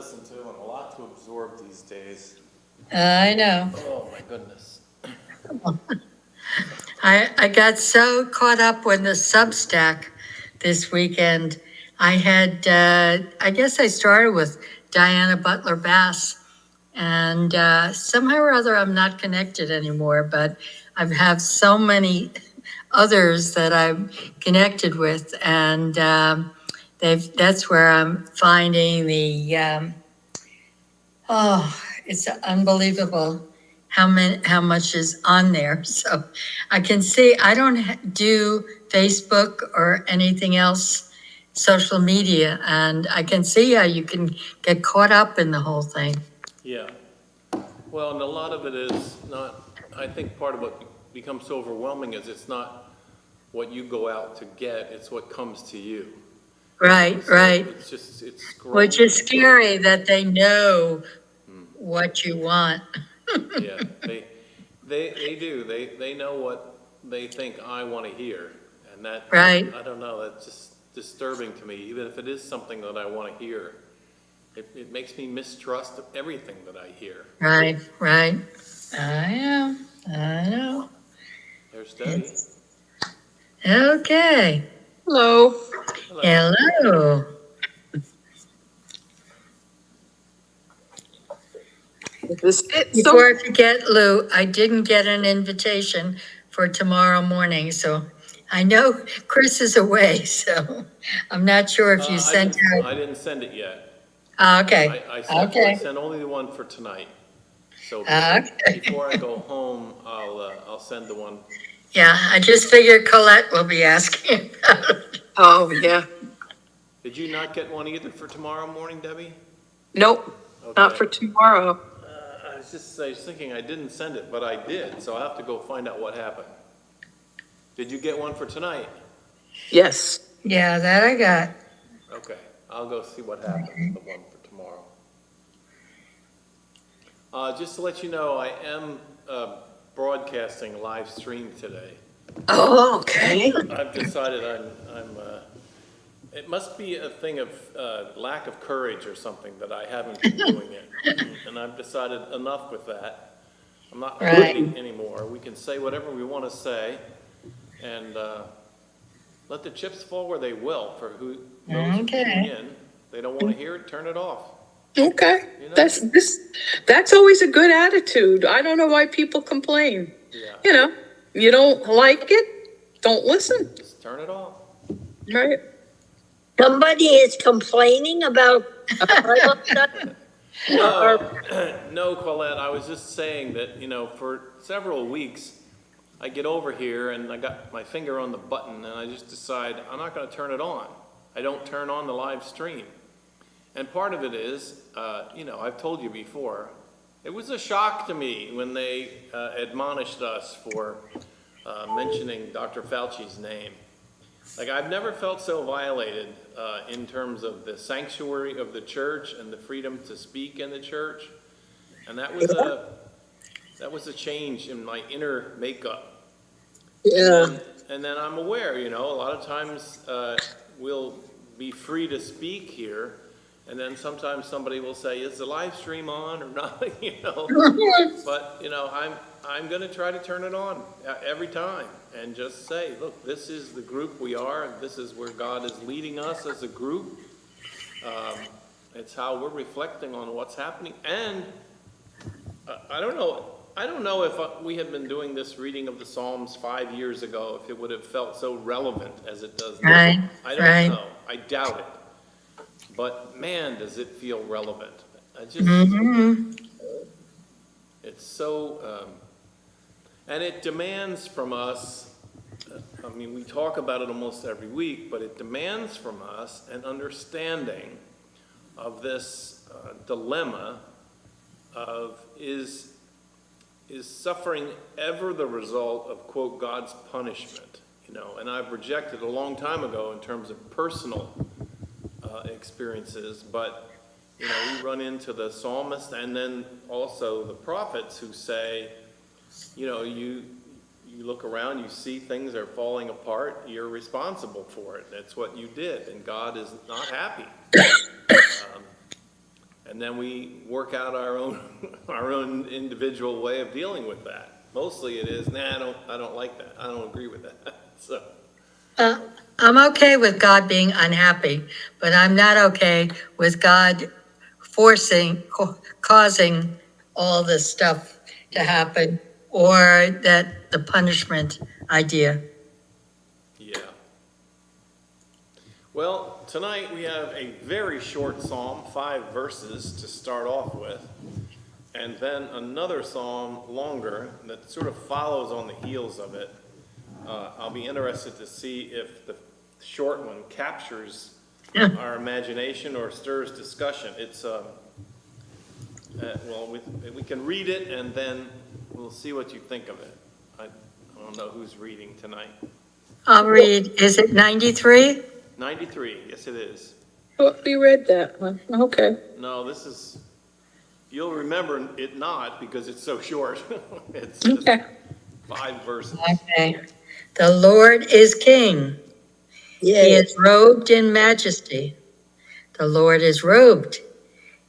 listen to and a lot to absorb these days. I know. Oh, my goodness. I got so caught up with the Substack this weekend. I had, I guess I started with Diana Butler Bass, and somehow or other I'm not connected anymore, but I have so many others that I'm connected with, and that's where I'm finding the, oh, it's unbelievable how much is on there. So I can see I don't do Facebook or anything else, social media, and I can see how you can get caught up in the whole thing. Yeah. Well, and a lot of it is not, I think part of what becomes so overwhelming is it's not what you go out to get, it's what comes to you. Right, So right. it's just, it's scrolling. Which is scary that they know what you want. Yeah, they do. They know what they think I want to hear. And that, Right. I don't know, that's just disturbing to me. Even if it is something that I want to hear, it makes me mistrust everything that I hear. Right, right. I know. There's Debbie. Okay. Hello. Hello. Hello. Is it Before I forget, Lou, I didn't get an invitation for tomorrow morning, so I know Chris is away, so I'm not sure if you sent out. I didn't send it yet. Okay, I okay. sent only the one for tonight. So Okay. before I go home, I'll send the one. Yeah, I just figured Colette will be asking about it. Oh, yeah. Did you not get one either for tomorrow morning, Debbie? Nope, not Okay. for tomorrow. I was thinking I didn't send it, but I did, so I'll have to go find out what happened. Did you get one for tonight? Yes. Yeah, that I got. Okay, I'll go see what happened with the one for tomorrow. Just to let you know, I am broadcasting live stream today. Oh, okay. I've decided it must be a thing of lack of courage or something that I haven't been doing it. And I've decided enough with that. I'm not hiding anymore. We can say whatever we want to say and let the chips fall where they will for who knows who's tuning in. They don't want to hear it, turn it off. Okay. You know? That's always a good attitude. I don't know why people complain. Yeah. You know, you don't like it, don't listen. Just turn it off. Right. Somebody is complaining about. No, Colette, I was just saying that, for several weeks, I get over here and I got my finger on the button and I just decide I'm not going to turn it on. I don't turn on the live stream. And part of it is, I've told you before, it was a shock to me when they admonished us for mentioning Dr. Fauci's name. Like, I've never felt so violated in terms of the sanctuary of the church and the freedom to speak in the church. And that was a change in my inner makeup. Yeah. And then I'm aware, a lot of times we'll be free to speak here. And then sometimes somebody will say, is the live stream on or not? But, I'm going to try to turn it on every time and just say, look, this is the group we are. This is where God is leading us as a group. It's how we're reflecting on what's happening. And I don't know if we had been doing this reading of the Psalms 5 years ago, if it would have felt so relevant as it does now. Right, I don't know. I doubt it. But man, does it feel relevant. It's so, and it demands from us, we talk about it almost every week, but it demands from us an understanding of this dilemma of is suffering ever the result of, quote, God's punishment, and I've rejected a long time ago in terms of personal experiences, but we run into the psalmist and then also the prophets who say, you look around, you see things are falling apart, you're responsible for it. That's what you did, and God is not happy. And then we work out our own, our own individual way of dealing with that. Mostly it is, nah, I don't like that. I don't agree with that. So, I'm okay with God being unhappy, but I'm not okay with God causing all this stuff to happen, or that the punishment idea. yeah. Well, tonight we have a very short psalm, 5 verses to start off with, and then another psalm longer that sort of follows on the heels of it. I'll be interested to see if the short one captures our imagination or stirs discussion. It's, well, we can read it and then we'll see what you think of it. I don't know who's reading tonight. I'll read, is it 93? 93, yes it is. Oh, we read that one. Okay. No, this is, you'll remember it not because it's so short. It's just Okay. 5 verses. Okay. The Lord is King. He Yes. is robed in majesty. The Lord is robed.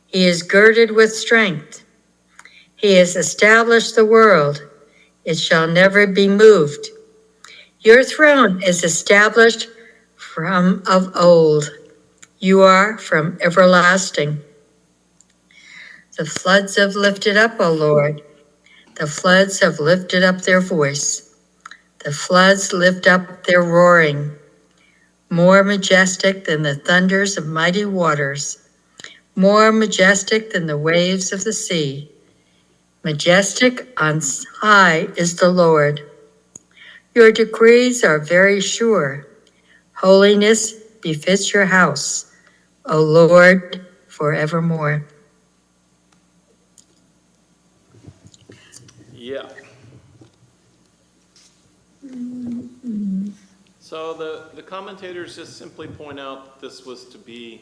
He is girded with strength. He has established the world. It shall never be moved. Your throne is established from of old. You are from everlasting. The floods have lifted up, O Lord. The floods have lifted up their voice. The floods lift up their roaring, more majestic than the thunders of mighty waters, more majestic than the waves of the sea. Majestic on high is the Lord. Your decrees are very sure. Holiness befits your house, O Lord, forevermore. Yeah. So the commentators just simply point out this was to be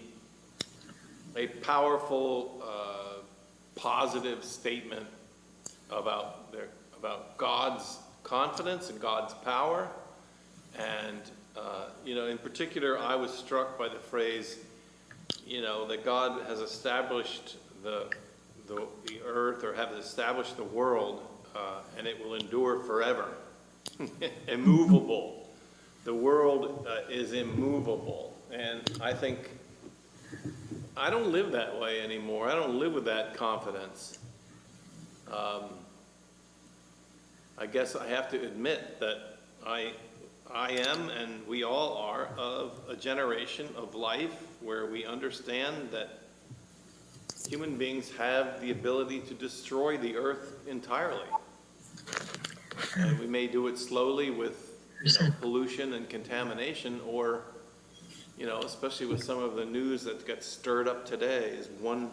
a powerful, positive statement about God's confidence and God's power. And, in particular, I was struck by the phrase, that God has established the earth, or has established the world, and it will endure forever. Immovable. The world is immovable. And I think, I don't live that way anymore. I don't live with that confidence. I guess I have to admit that I am, and we all are, of a generation of life where we understand that human beings have the ability to destroy the earth entirely. And we may do it slowly with pollution and contamination, or, especially with some of the news that gets stirred up today, as one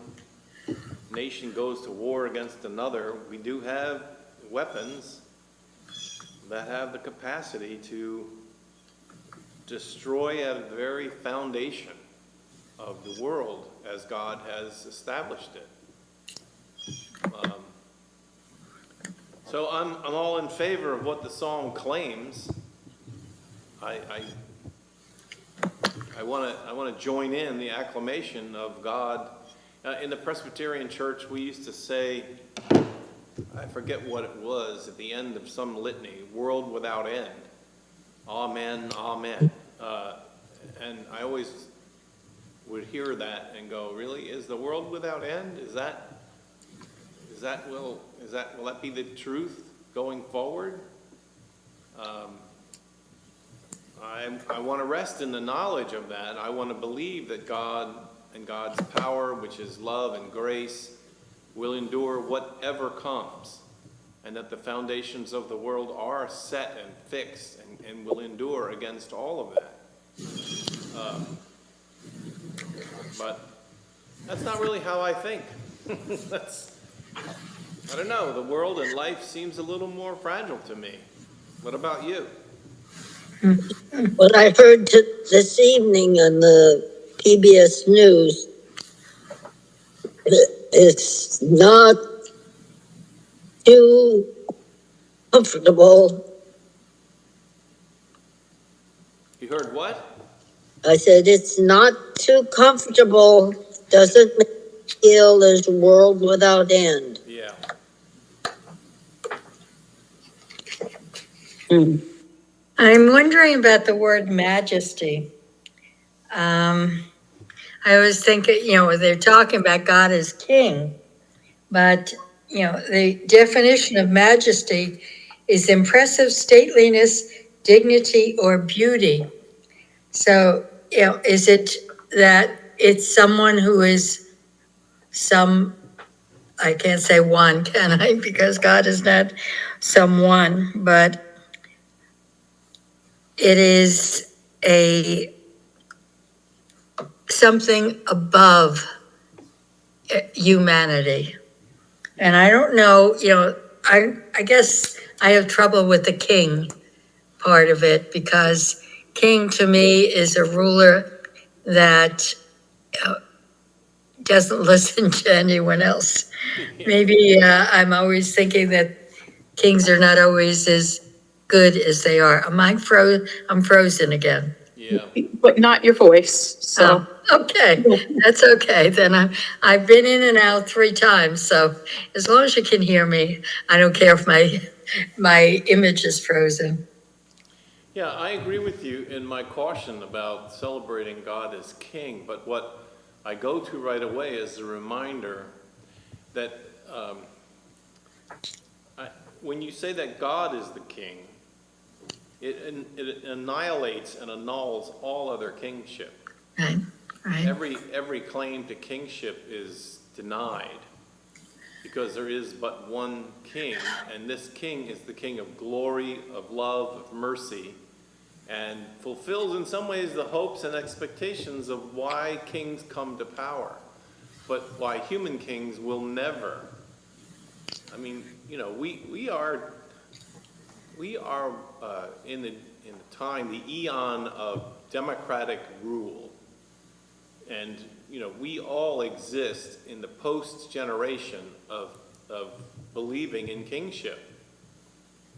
nation goes to war against another. We do have weapons that have the capacity to destroy at the very foundation of the world as God has established it. So I'm all in favor of what the psalm claims. I want to join in the acclamation of God. In the Presbyterian Church, we used to say, I forget what it was, at the end of some litany, world without end. Amen, amen. And I always would hear that and go, really? Is the world without end? Will that be the truth going forward? I want to rest in the knowledge of that. I want to believe that God and God's power, which is love and grace, will endure whatever comes, and that the foundations of the world are set and fixed and will endure against all of that. But that's not really how I think. I don't know, the world and life seems a little more fragile to me. What about you? What I heard this evening on the PBS News, it's not too comfortable. You heard what? I said, it's not too comfortable. Doesn't make till there's a world without end. Yeah. I'm wondering about the word majesty. I was thinking, they're talking about God as king, but, the definition of majesty is impressive stateliness, dignity, or beauty. So, is it that it's someone who is I can't say one, can I? Because God is not someone, but it is something above humanity. And I don't know, I guess I have trouble with the king part of it, because king to me is a ruler that doesn't listen to anyone else. Maybe I'm always thinking that kings are not always as good as they are. I'm frozen again. Yeah. But not your voice, so. Okay, that's okay. Then I've been in and out 3 times, so as long as you can hear me, I don't care if my image is frozen. Yeah, I agree with you in my caution about celebrating God as king, but what I go to right away is a reminder that when you say that God is the king, it annihilates and annuls all other kingship. Right, right. Every claim to kingship is denied because there is but one king, and this king is the king of glory, of love, of mercy, and fulfills in some ways the hopes and expectations of why kings come to power, but why human kings will never. I mean, we are in the time, the eon of democratic rule, and we all exist in the post generation of believing in kingship.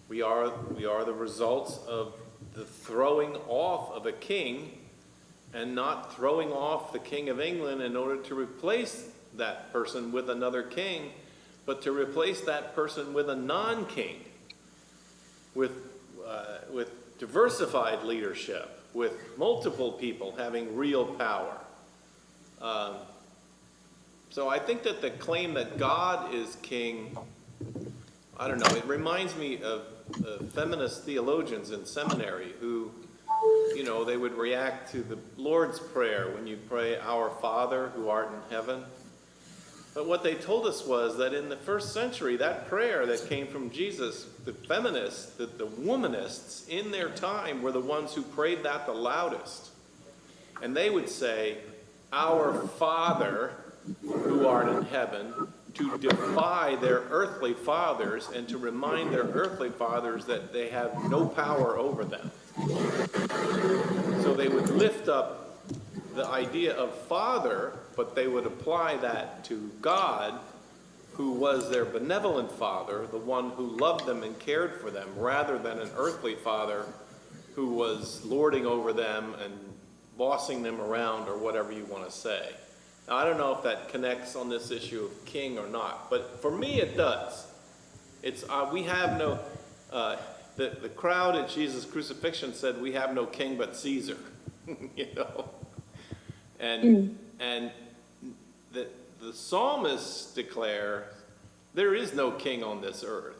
We are the results of the throwing off of a king, and not throwing off the King of England in order to replace that person with another king, but to replace that person with a non-king, with diversified leadership, with multiple people having real power. So I think that the claim that God is king, I don't know, it reminds me of feminist theologians in seminary who, they would react to the Lord's Prayer when you pray, "Our Father who art in heaven." But what they told us was that in the first century, that prayer that came from Jesus, the feminists, the womanists in their time were the ones who prayed that the loudest. And they would say, "Our Father who art in heaven," to defy their earthly fathers and to remind their earthly fathers that they have no power over them. So they would lift up the idea of father, but they would apply that to God, who was their benevolent father, the one who loved them and cared for them, rather than an earthly father who was lording over them and bossing them around, or whatever you want to say. Now, I don't know if that connects on this issue of king or not, but for me it does. It's we have no, the crowd at Jesus' crucifixion said, "We have no king but Caesar," and the psalmists declare there is no king on this earth.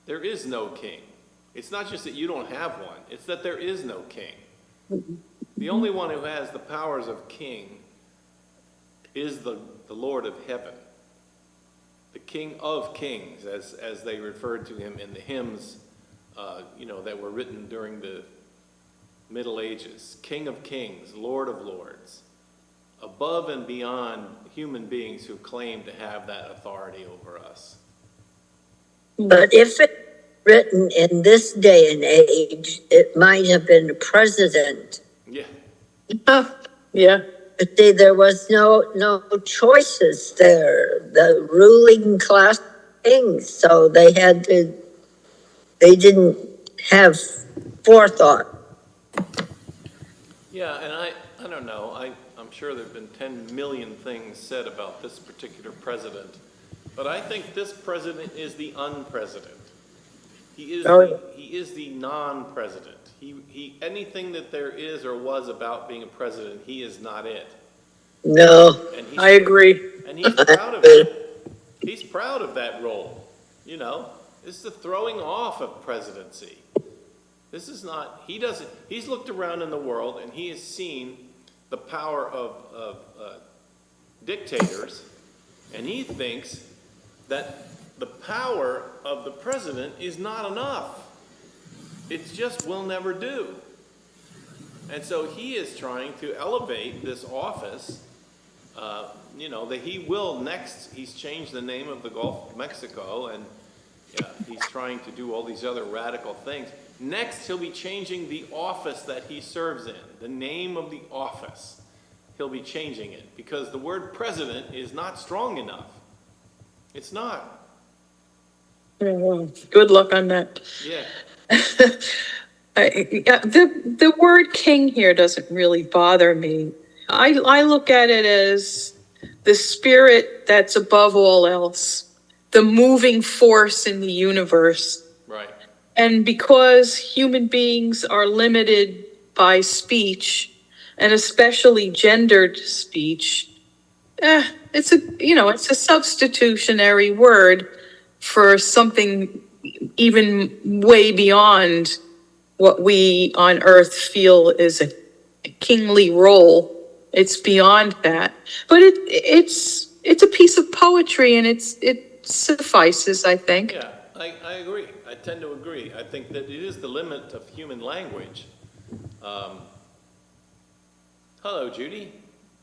There is no king. It's not just that you don't have one, it's that there is no king. The only one who has the powers of king is the Lord of heaven, the King of kings, as they referred to him in the hymns, that were written during the Middle Ages. King of kings, Lord of lords, above and beyond human beings who claim to have that authority over us. But if it's written in this day and age, it might have been a president. Yeah. Yeah. But see, there was no choices there. The ruling class kings, so they didn't have forethought. Yeah, and I don't know, I'm sure there've been 10 million things said about this particular president, but I think this president is the unpresident. He is the non-president. Anything that there is or was about being a president, he is not it. No, And I agree. he's proud of it. He's proud of that role, you know? This is the throwing off of presidency. This is not, he's looked around in the world and he has seen the power of dictators, and he thinks that the power of the president is not enough. It just will never do. And so he is trying to elevate this office, that he will next, he's changed the name of the Gulf of Mexico, and he's trying to do all these other radical things. Next, he'll be changing the office that he serves in, the name of the office. He'll be changing it because the word president is not strong enough. It's not. Yeah, well, good luck on that. Yeah. The word king here doesn't really bother me. I look at it as the spirit that's above all else, the moving force in the universe. Right. And because human beings are limited by speech, and especially gendered speech, it's a substitutionary word for something even way beyond what we on earth feel is a kingly role. It's beyond that. But it's a piece of poetry, and it suffices, I think. Yeah, I agree. I tend to agree. I think that it is the limit of human language. Hello, Judy.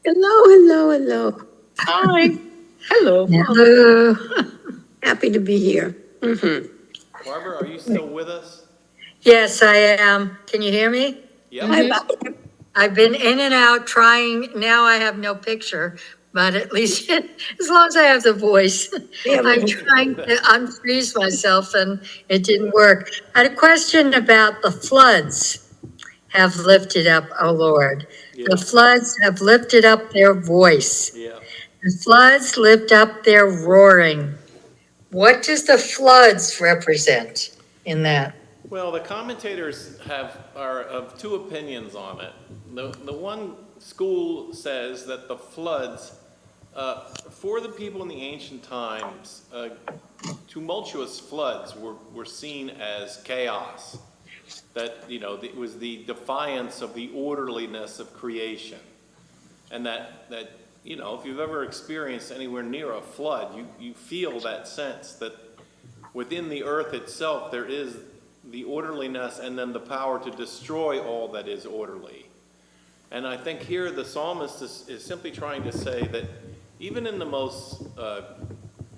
Hello. Hi. Hello. Hello. Happy to be here. Barbara, are you still with us? Yes, I am. Can you hear me? Yep. Hi, Bob. I've been in and out trying. Now I have no picture, but at least as long as I have the voice, Yeah, I'm trying to unfreeze myself and it didn't work. I had a question about the floods have lifted up, oh Lord. Yeah. The floods have lifted up their voice. Yeah. The floods lift up their roaring. What does the floods represent in that? Well, the commentators are of two opinions on it. The one school says that the floods, for the people in the ancient times, tumultuous floods were seen as chaos. That, it was the defiance of the orderliness of creation. And that if you've ever experienced anywhere near a flood, you feel that sense that within the earth itself there is the orderliness and then the power to destroy all that is orderly. And I think here the psalmist is simply trying to say that even in the most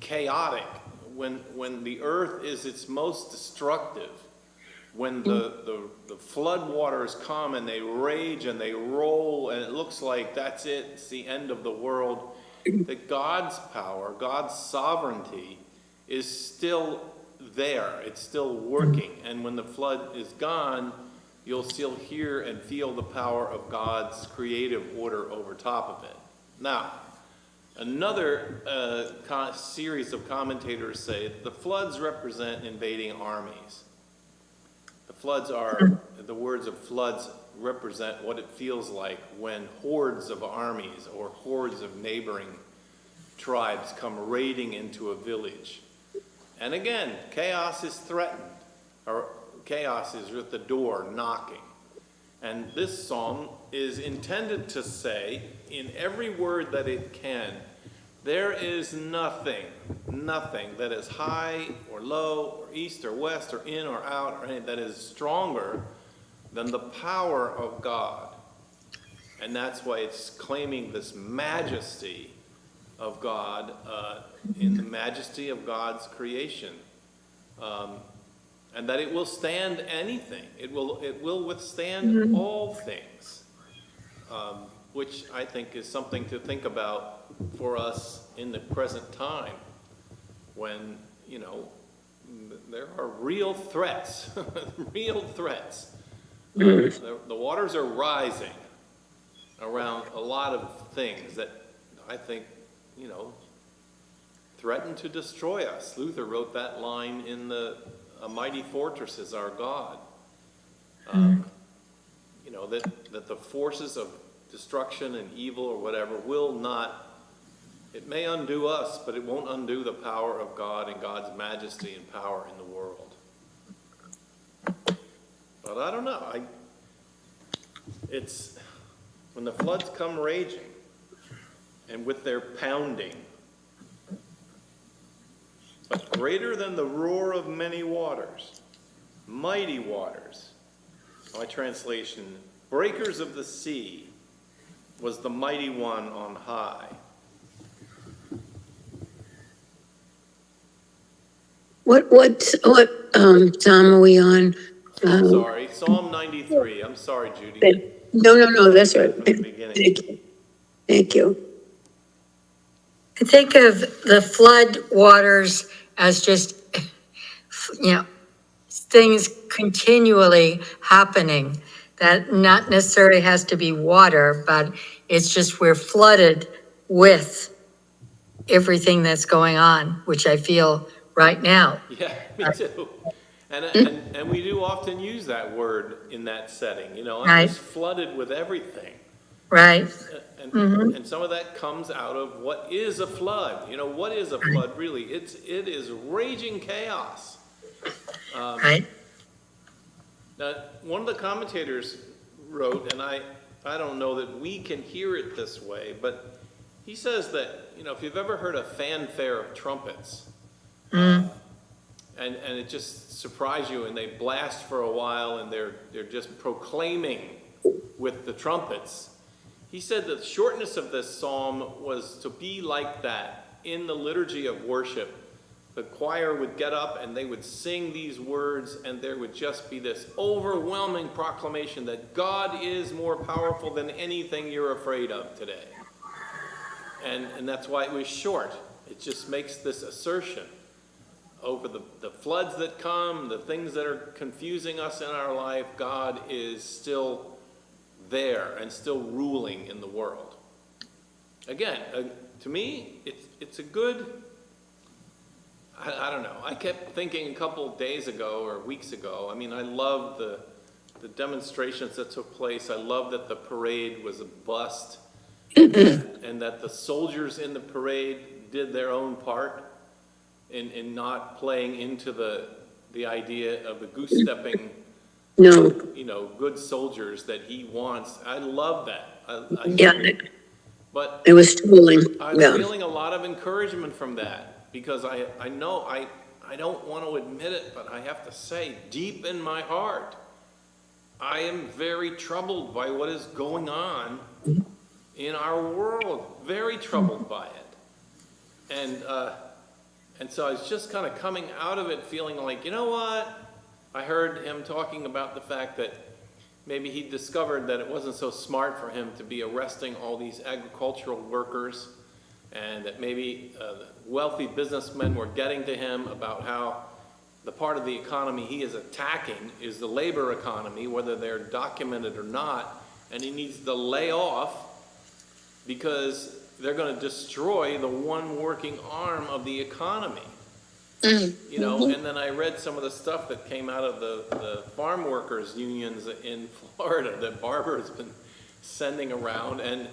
chaotic, when the earth is its most destructive, when the flood waters come and they rage and they roll and it looks like that's it, it's the end of the world, that God's power, God's sovereignty is still there, it's still working. And when the flood is gone, you'll still hear and feel the power of God's creative order over top of it. Now, another series of commentators say that the floods represent invading armies. The floods the words of floods represent what it feels like when hordes of armies or hordes of neighboring tribes come raiding into a village. And again, chaos is threatened, or chaos is at the door knocking. And this psalm is intended to say, in every word that it can, there is nothing that is high or low or east or west or in or out or anything that is stronger than the power of God. And that's why it's claiming this majesty of God, in the majesty of God's creation. And that it will stand anything. It will withstand all things, which I think is something to think about for us in the present time when, there are real threats, real threats. The waters are rising. around a lot of things that I think, threaten to destroy us. Luther wrote that line in A Mighty Fortress is Our God. That the forces of destruction and evil or whatever will not, it may undo us, but it won't undo the power of God and God's majesty and power in the world. But I don't know. It's when the floods come raging and with their pounding, but greater than the roar of many waters, mighty waters. My translation, breakers of the sea, was the mighty one on high. What Psalm are we on? I'm sorry, Psalm 93. I'm sorry, Judy. No, that's right. From the beginning. Thank you. Thank you. I think of the flood waters as just, things continually happening. That not necessarily has to be water, but it's just we're flooded with everything that's going on, which I feel right now. Yeah, me too. And we do often use that word in that setting. I'm Right. just flooded with everything. Right? And some of that comes out of what is a flood. What is a flood really? It is raging chaos. Right? Now, one of the commentators wrote, and I don't know that we can hear it this way, but he says that, if you've ever heard a fanfare of trumpets, and it just surprises you, and they blast for a while, and they're just proclaiming with the trumpets. He said that the shortness of this psalm was to be like that in the liturgy of worship. The choir would get up and they would sing these words, and there would just be this overwhelming proclamation that God is more powerful than anything you're afraid of today. And that's why it was short. It just makes this assertion over the floods that come, the things that are confusing us in our life. God is still there and still ruling in the world. Again, to me, it's a good, I don't know. I kept thinking a couple of days ago or weeks ago, I love the demonstrations that took place. I love that the parade was a bust and that the soldiers in the parade did their own part in not playing into the idea of the goose-stepping, No, good soldiers that he wants. I love that. But it was schooling. I'm Yeah. feeling a lot of encouragement from that, because I know I don't want to admit it, but I have to say, deep in my heart, I am very troubled by what is going on in our world. Very troubled by it. And so I was just kind of coming out of it feeling like, you know what? I heard him talking about the fact that maybe he discovered that it wasn't so smart for him to be arresting all these agricultural workers, and that maybe wealthy businessmen were getting to him about how the part of the economy he is attacking is the labor economy, whether they're documented or not, and he needs to lay off because they're going to destroy the one working arm of the economy. And then I read some of the stuff that came out of the farm workers unions in Florida that Barbara's been sending around, and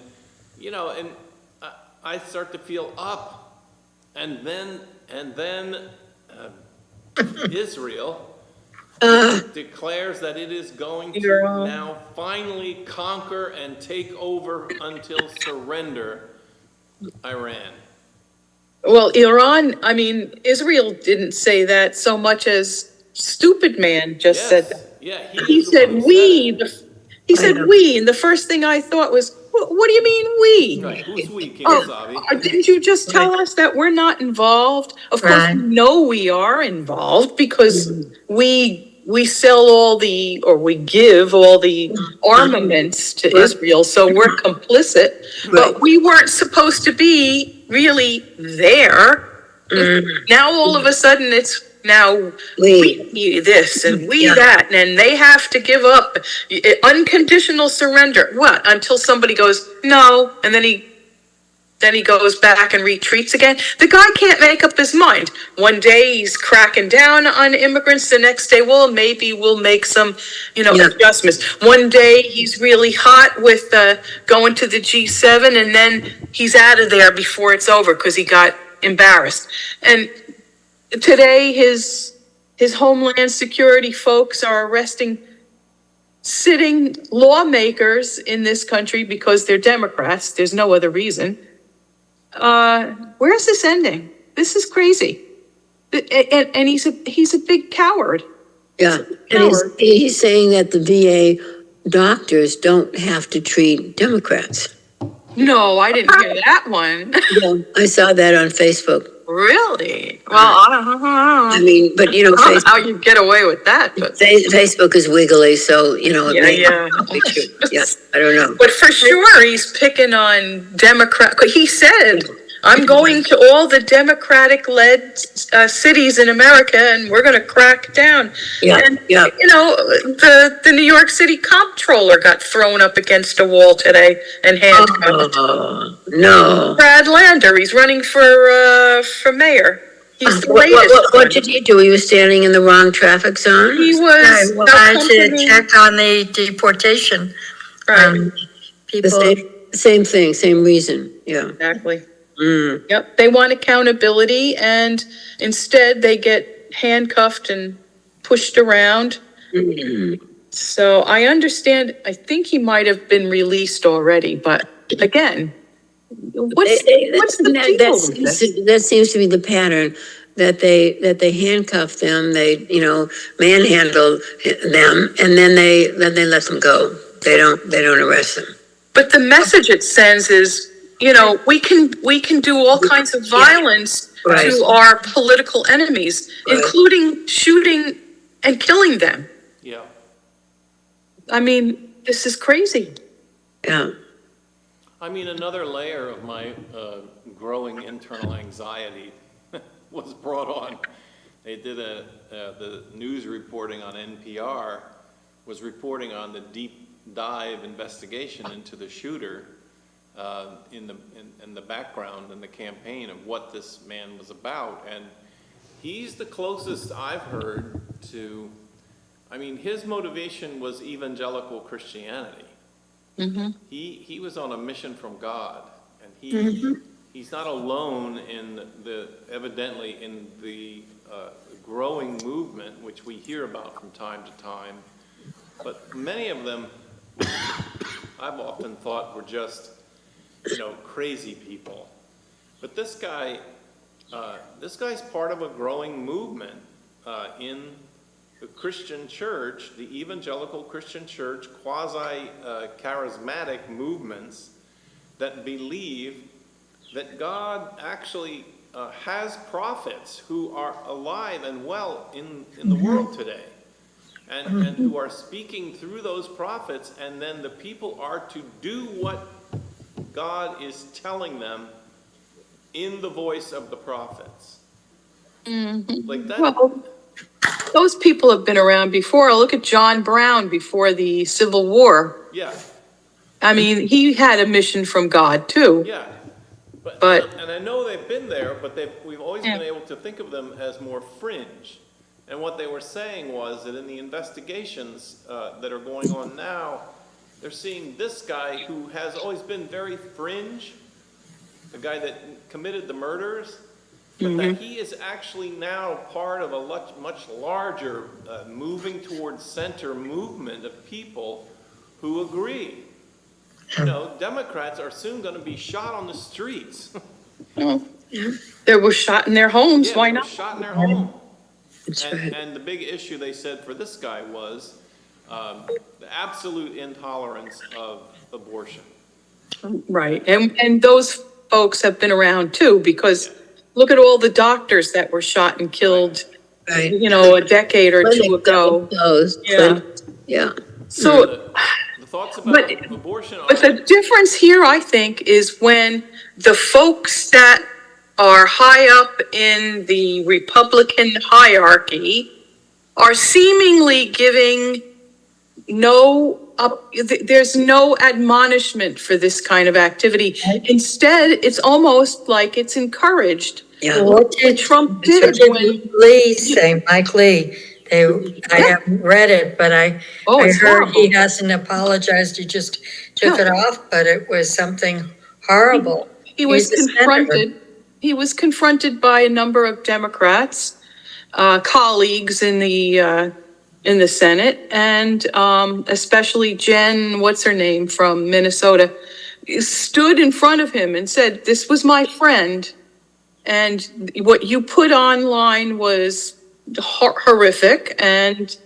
I start to feel up, and then Israel declares that it is going to now finally conquer and take over until surrender Iran. Well, Iran, Israel didn't say that so much as stupid man just said that. Yeah, He said we. He said we, and the first thing I thought was, what do you mean we? Right, who's we, King Sabi? Didn't you just tell us that we're not involved? Of course, Right. we know we are involved because we sell or we give all the armaments to Israel, so we're complicit. But we weren't supposed to be really there. Now all of a sudden it's now We, we this and we Yeah. that, and they have to give up unconditional surrender. What? Until somebody goes, no, and then he goes back and retreats again. The guy can't make up his mind. One day he's cracking down on immigrants. The next day, well, maybe we'll make some, Yeah. adjustments. One day he's really hot with going to the G7, and then he's out of there before it's over because he got embarrassed. And today his Homeland Security folks are arresting sitting lawmakers in this country because they're Democrats. There's no other reason. Where's this ending? This is crazy. And he's a big coward. yeah, and he's saying that the VA doctors don't have to treat Democrats. No, I didn't hear that one. Yeah, I saw that on Facebook. Really? Well, I don't I mean, but I don't know how you get away with that, but Facebook is wiggly, so, it may yeah. be true. Yeah, I don't know. But for sure, he's picking on Democrat. He said, I'm going to all the Democratic-led cities in America, and we're going to crack down. Yeah, And, yeah. the New York City comptroller got thrown up against a wall today and handcuffed. Oh, no. Brad Lander, he's running for mayor. He's the latest What one. did he do? He was standing in the wrong traffic zone? He I was wanted to check on the deportation. Right, The People, same thing, same reason, yeah. exactly. Mm. Yep, they want accountability, and instead they get handcuffed and pushed around. So I understand, I think he might have been released already, but again, what's the deal with this? That seems to be the pattern, that they handcuff them, they, manhandle them, and then they let them go. They don't arrest them. But the message it sends is, we can do all kinds of violence Right. to our political enemies, Right. including shooting and killing them. Yeah. I mean, this is crazy. Yeah. I mean, another layer of my growing internal anxiety was brought on. They did the news reporting on NPR was reporting on the deep dive investigation into the shooter in the background and the campaign of what this man was about. And he's the closest I've heard to, I mean, his motivation was evangelical Christianity. He was on a mission from God, and he's not alone in evidently in the growing movement, which we hear about from time to time. But many of them, I've often thought, were just, crazy people. But this guy's part of a growing movement in the Christian church, the evangelical Christian church, quasi-charismatic movements that believe that God actually has prophets who are alive and well in the world today. And who are speaking through those prophets, and then the people are to do what God is telling them in the voice of the prophets. Like that. Well, those people have been around before. Look at John Brown before the Civil War. Yeah, I mean, he had a mission from God too. yeah. But- and I know they've been there, but we've always been able to think of them as more fringe. And what they were saying was that in the investigations that are going on now, they're seeing this guy who has always been very fringe, the guy that committed the murders, but that he is actually now part of a much larger moving towards center movement of people who agree. Democrats are soon going to be shot on the streets. They were shot in their homes. Yeah, Why they were not? shot in their home. That's right. And the big issue, they said, for this guy was the absolute intolerance of abortion. Right. And those folks have been around too, because look at all the doctors that were shot and killed, Right. a decade or two ago. Those, Yeah. yeah. So, The thoughts about But- abortion but the difference here, I think, is when the folks that are high up in the Republican hierarchy are seemingly giving there's no admonishment for this kind of activity. Instead, it's almost like it's encouraged. Yeah. What did Trump what did did when, Lee say, Mike Lee? I haven't read it, but I it's heard he horrible. hasn't apologized. He just took No. it off, but it was something horrible. He was He's a senator. confronted by a number of Democrats, colleagues in the Senate, and especially Jen, what's her name, from Minnesota, stood in front of him and said, "This was my friend, and what you put online was horrific." And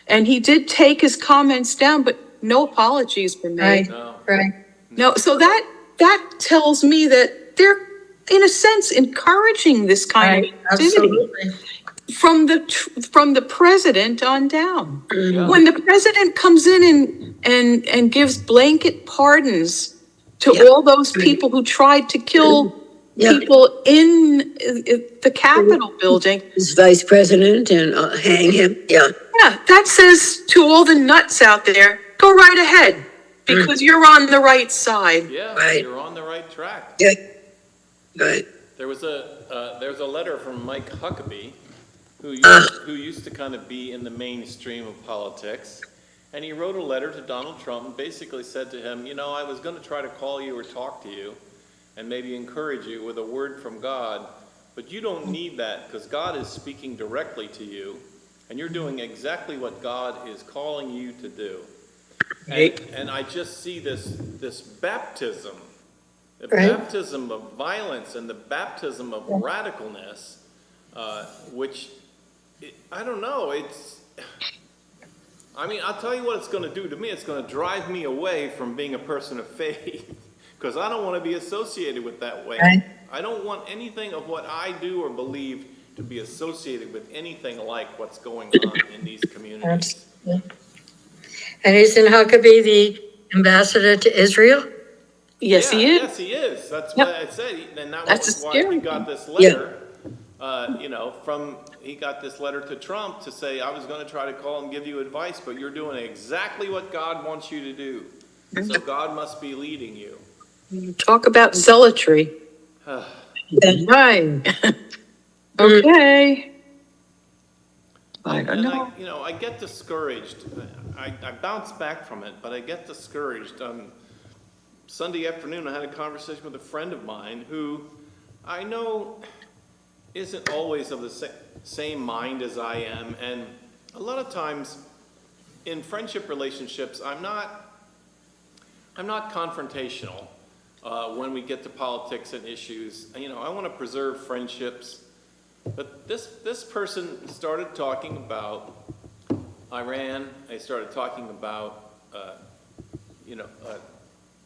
he did take his comments down, but no apologies were made. Right, No. right. No, so that tells me that they're, in a sense, encouraging this kind Right, of activity absolutely. from the president on down. Yeah. When the president comes in and gives blanket pardons to Yeah. all those people who tried to kill Yeah. people in the Capitol building, His vice president and hang him. Yeah. yeah, that says to all the nuts out there, go right ahead, because you're on the right side. Yeah, Right. you're on the right track. Yeah. Right. There's a letter from Mike Huckabee, who used to kind of be in the mainstream of politics, and he wrote a letter to Donald Trump and basically said to him, I was going to try to call you or talk to you and maybe encourage you with a word from God, but you don't need that because God is speaking directly to you, and you're doing exactly what God is calling you to do. And I just see this baptism, the Right. baptism of violence and the baptism of radicalness, which, I don't know, I'll tell you what it's going to do to me. It's going to drive me away from being a person of faith because I don't want to be associated with that way. Right. I don't want anything of what I do or believe to be associated with anything like what's going on in these communities. Absolutely. And isn't Huckabee the ambassador to Israel? Yes, Yeah, he is. Yes, he is. That's Yep. why I said, and that That's was a why scary he got thing. this letter, he got this letter to Trump to say, I was going to try to call and give you advice, but you're doing exactly what God wants you to do. So God must be leading you. Talk about zealotry. Right. Okay. I don't know. I get discouraged. I bounce back from it, but I get discouraged. Sunday afternoon, I had a conversation with a friend of mine who I know isn't always of the same mind as I am, and a lot of times in friendship relationships, I'm not confrontational when we get to politics and issues. I want to preserve friendships, but this person started talking about Iran. They started talking about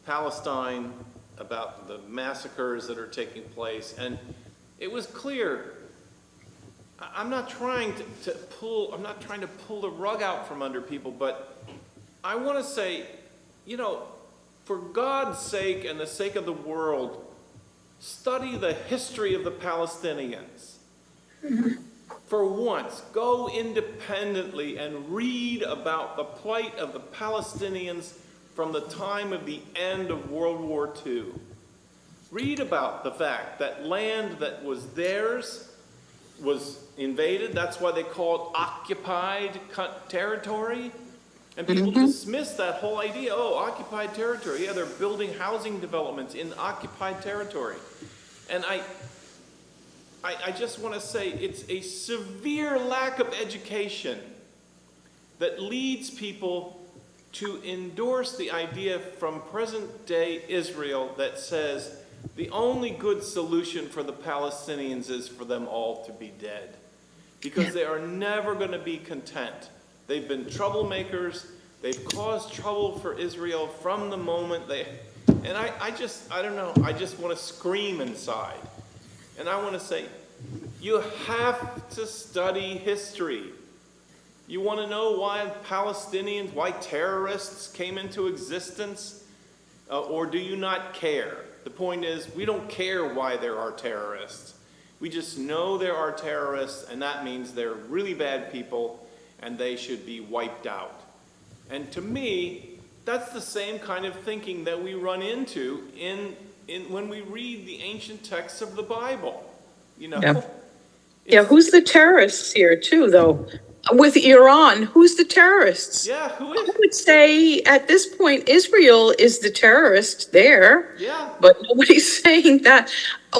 Palestine, about the massacres that are taking place, and it was clear. I'm not trying to pull the rug out from under people, but I want to say, for God's sake and the sake of the world, study the history of the Palestinians. For once, go independently and read about the plight of the Palestinians from the time of the end of World War II. Read about the fact that land that was theirs was invaded. That's why they call it occupied territory. And people dismiss that whole idea. Oh, occupied territory. Yeah, they're building housing developments in occupied territory. And I just want to say it's a severe lack of education that leads people to endorse the idea from present-day Israel that says the only good solution for the Palestinians is for them all to be dead, because they are never going to be content. They've been troublemakers. They've caused trouble for Israel from the moment and I don't know, I just want to scream inside. And I want to say, you have to study history. You want to know why why terrorists came into existence? Or do you not care? The point is, we don't care why there are terrorists. We just know there are terrorists, and that means they're really bad people, and they should be wiped out. And to me, that's the same kind of thinking that we run into when we read the ancient texts of the Bible. You know? Yeah. Yeah, who's the terrorists here too, though? With Iran, who's the terrorists? Yeah, who I is? would say at this point, Israel is the terrorist there. Yeah. But nobody's saying that.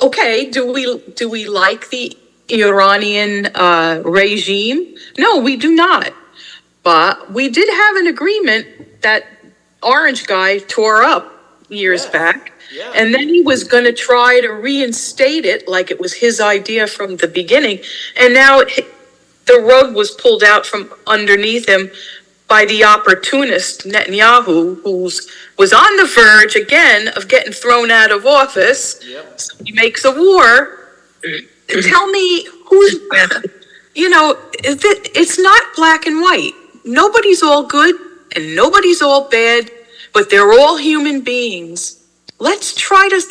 Okay, do we like the Iranian regime? No, we do not. But we did have an agreement that orange guy tore up years Yes. back. Yeah. And then he was going to try to reinstate it like it was his idea from the beginning. And now the rug was pulled out from underneath him by the opportunist Netanyahu, who was on the verge again of getting thrown out of office. Yep. So he makes a war. Tell me who's, it's not black and white. Nobody's all good and nobody's all bad, but they're all human beings. Let's try to,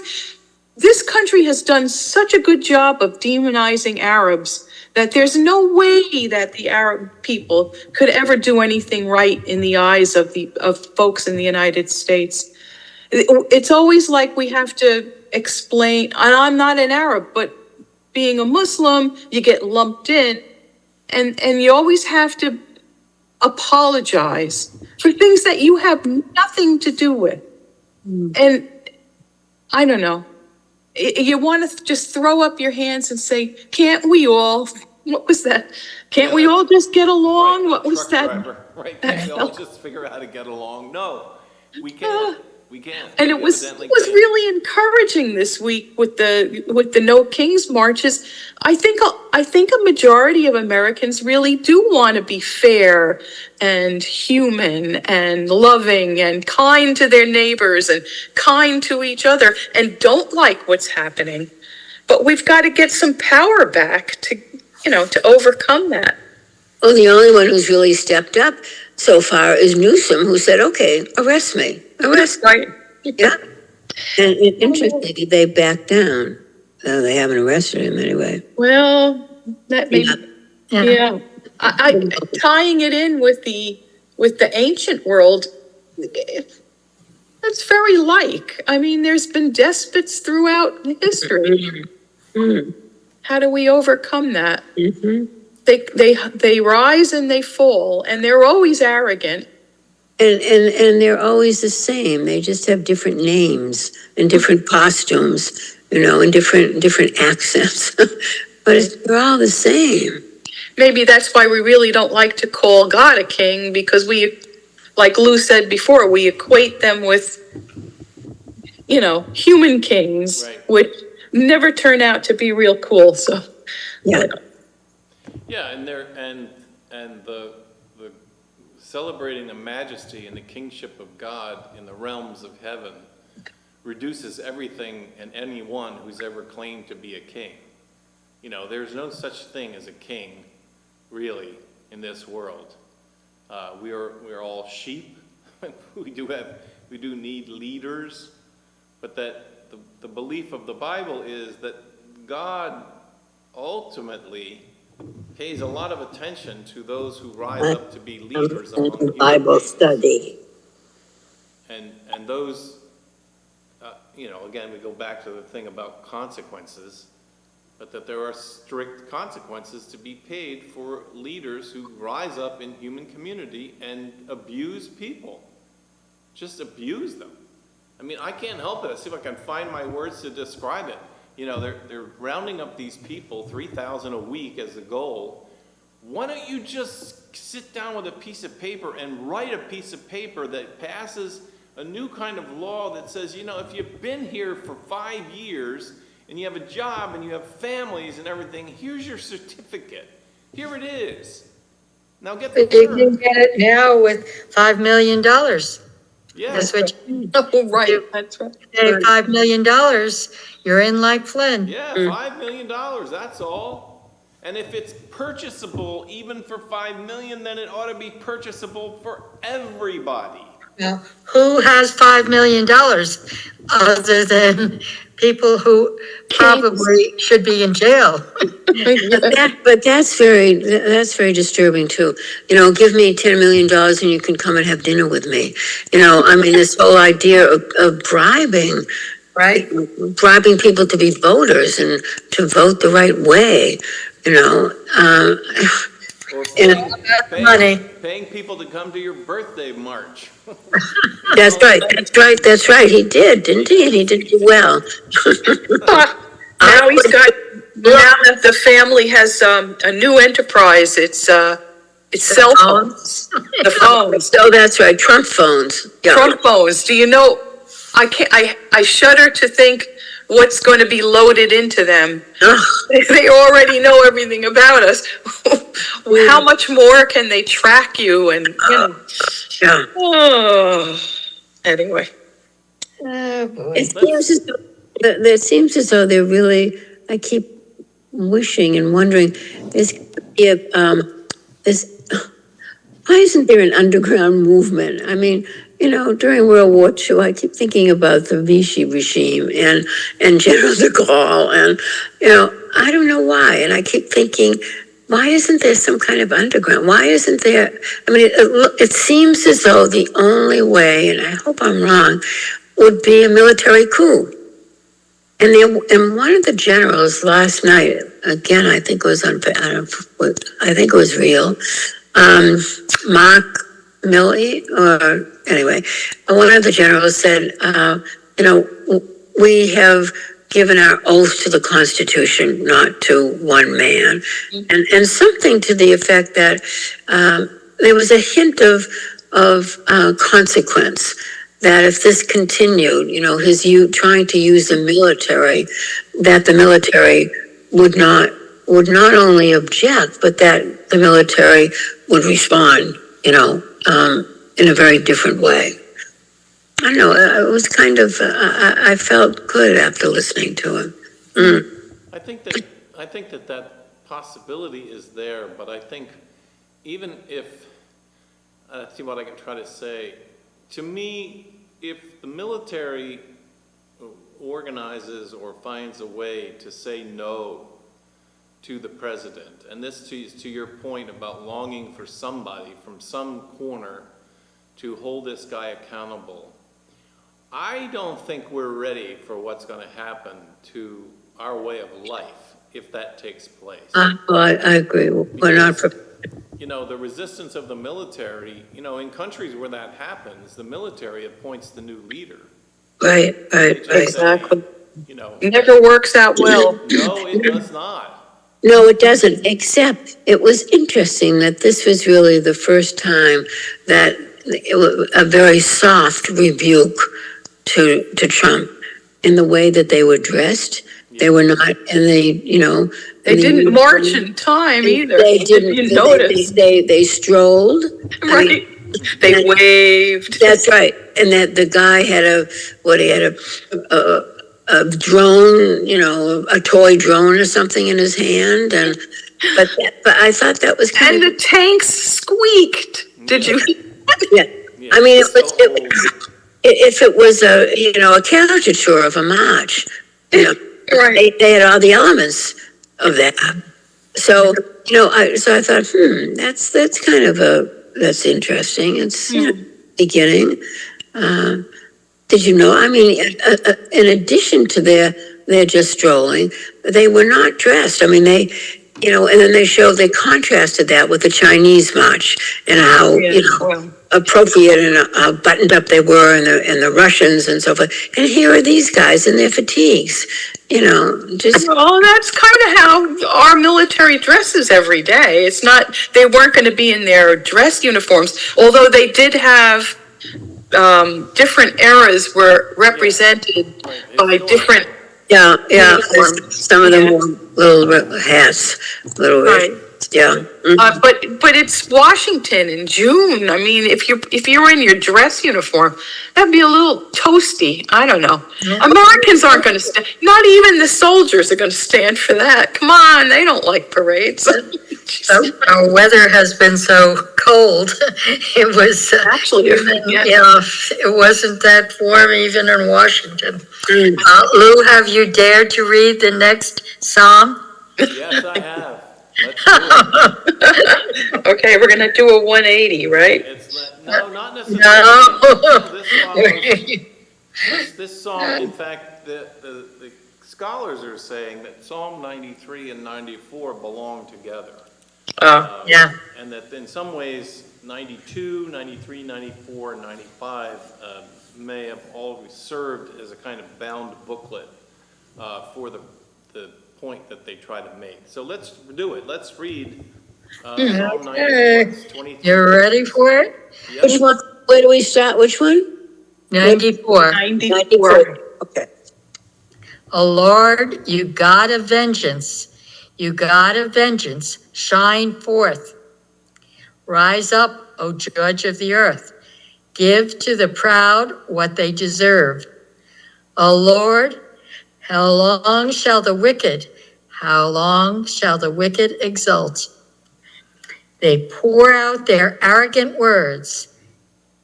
this country has done such a good job of demonizing Arabs that there's no way that the Arab people could ever do anything right in the eyes of folks in the United States. It's always like we have to explain, and I'm not an Arab, but being a Muslim, you get lumped in, and you always have to apologize for things that you have nothing to do with. And I don't know. You want to just throw up your hands and say, can't we all, what was that? Can't we all just get along? Right, What was truck that? driver, right, can't we all just figure out how to get along? No, we can't. We can't. And We it was evidently can't. really encouraging this week with the No Kings marches. I think a majority of Americans really do want to be fair and human and loving and kind to their neighbors and kind to each other and don't like what's happening. But we've got to get some power back to overcome that. Well, the only one who's really stepped up so far is Newsom, who said, okay, arrest me. Right. Yeah. And interestingly, they backed down. They haven't arrested him anyway. Well, that may Yeah. yeah. I tying it in with the ancient world, that's very like. I mean, there's been despots throughout history. Mm-hmm. How do we overcome that? Mm-hmm. They rise and they fall, and they're always arrogant. And they're always the same. They just have different names and different costumes, and different accents. But they're all the same. Maybe that's why we really don't like to call God a king, because we, like Lou said before, we equate them with, human kings, Right. which never turn out to be real cool. So, Yeah. Yeah, and the celebrating the majesty and the kingship of God in the realms of heaven reduces everything and anyone who's ever claimed to be a king. There's no such thing as a king, really, in this world. We are all sheep. we do need leaders, but that the belief of the Bible is that God ultimately pays a lot of attention to those who rise up to be leaders among And human Bible beings. study. And those, again, we go back to the thing about consequences, but that there are strict consequences to be paid for leaders who rise up in human community and abuse people. Just abuse them. I mean, I can't help it. I see if I can find my words to describe it. They're rounding up these people, 3,000 a week as a goal. Why don't you just sit down with a piece of paper and write a piece of paper that passes a new kind of law that says, if you've been here for 5 years and you have a job and you have families and everything, here's your certificate. Here it is. Now get the You can work. get it now with $5 million. Yeah. That's what you oh, right, that's right. pay $5 million, you're in like Flynn. Yeah, $5 million, that's all. And if it's purchasable even for $5 million, then it ought to be purchasable for everybody. Now, who has $5 million other than people who probably should be in jail? But that's very disturbing too. You know, give me $10 million and you can come and have dinner with me. You know, I mean, this whole idea of bribing, Right? bribing people to be voters and to vote the right way, you know. Or And Money. paying people to come to your birthday march. that's right. He did, didn't he? And he did do well. Now he's got, now that the family has a new enterprise, it's cell phones. The phones, Oh, that's right. Trump phones. Yeah. Trump phones. Do you know, I shudder to think what's going to be loaded into them. Ugh. They already know everything about us. How much more can they track you and, you know? Yeah. Oh, anyway. Oh, boy. It seems as though they're really, I keep wishing and wondering, there's, why isn't there an underground movement? I mean, you know, during World War II, I keep thinking about the Vichy regime and General de Gaulle, and, you know, I don't know why. And I keep thinking, why isn't there some kind of underground? Why isn't there, I mean, it seems as though the only way, and I hope I'm wrong, would be a military coup. And one of the generals last night, again, I think it was on, I think it was real, Mark Milley, or anyway, one of the generals said, you know, we have given our oath to the Constitution, not to one man, and something to the effect that there was a hint of consequence. That if this continued, you know, his trying to use the military, that the military would not only object, but that the military would respond, you know, in a very different way. I don't know. It was kind of. I felt good after listening to him. I think that possibility is there, but I think even if, let's see what I can try to say. To me, if the military organizes or finds a way to say no to the president, and this is to your point about longing for somebody from some corner to hold this guy accountable, I don't think we're ready for what's going to happen to our way of life if that takes place. Well, I agree. We're not prepared. You know, the resistance of the military, you know, in countries where that happens, the military appoints the new leader. Right. Exactly. You know. It never works out well. No, it does not. No, it doesn't, except it was interesting that this was really the first time that it was a very soft rebuke to Trump in the way that they were dressed. They were not, and they, you know. They didn't march in time either. They didn't. You notice. They strolled. Right. They waved. That's right. And that the guy had a drone, you know, a toy drone or something in his hand. And, but I thought that was kind And of. the tanks squeaked. Did you? Yeah. I mean, if it was a caricature of a march, you know, Right. they had all the elements of that. So, you know, I thought, that's kind of that's interesting. It's beginning. Did you know? I mean, in addition to their just strolling, they were not dressed. I mean, they, you know, and then they contrasted that with the Chinese march and how, you know, appropriate and how buttoned up they were, and the Russians and so forth. And here are these guys in their fatigues, you know, just. Well, that's kind of how our military dresses every day. It's not, they weren't going to be in their dress uniforms, although they did have different eras were represented by different. Yeah. Uniforms. Some of them wore little hats, little. Right. Yeah. But it's Washington in June. I mean, if you're in your dress uniform, that'd be a little toasty. I don't know. Americans aren't going to stand. Not even the soldiers are going to stand for that. Come on, they don't like parades. Our weather has been so cold. It was, Actually, yeah. it wasn't that warm even in Washington. Mm. Lou, have you dared to read the next psalm? Yes, I have. Let's do it. Okay, we're gonna do a 180, right? No, not necessarily. No. This follows, this psalm, in fact, the scholars are saying that Psalm 93 and 94 belong together. Yeah. And that in some ways, 92, 93, 94, and 95 may have always served as a kind of bound booklet for the point that they try to make. So let's do it. Let's read Psalm 94. 23. You're ready for it? Yep. Which one, where do we start, which one? 94. 94. Okay. O Lord, you God of vengeance, you God of vengeance, shine forth. Rise up, O judge of the earth. Give to the proud what they deserve. O Lord, how long shall the wicked exult? They pour out their arrogant words.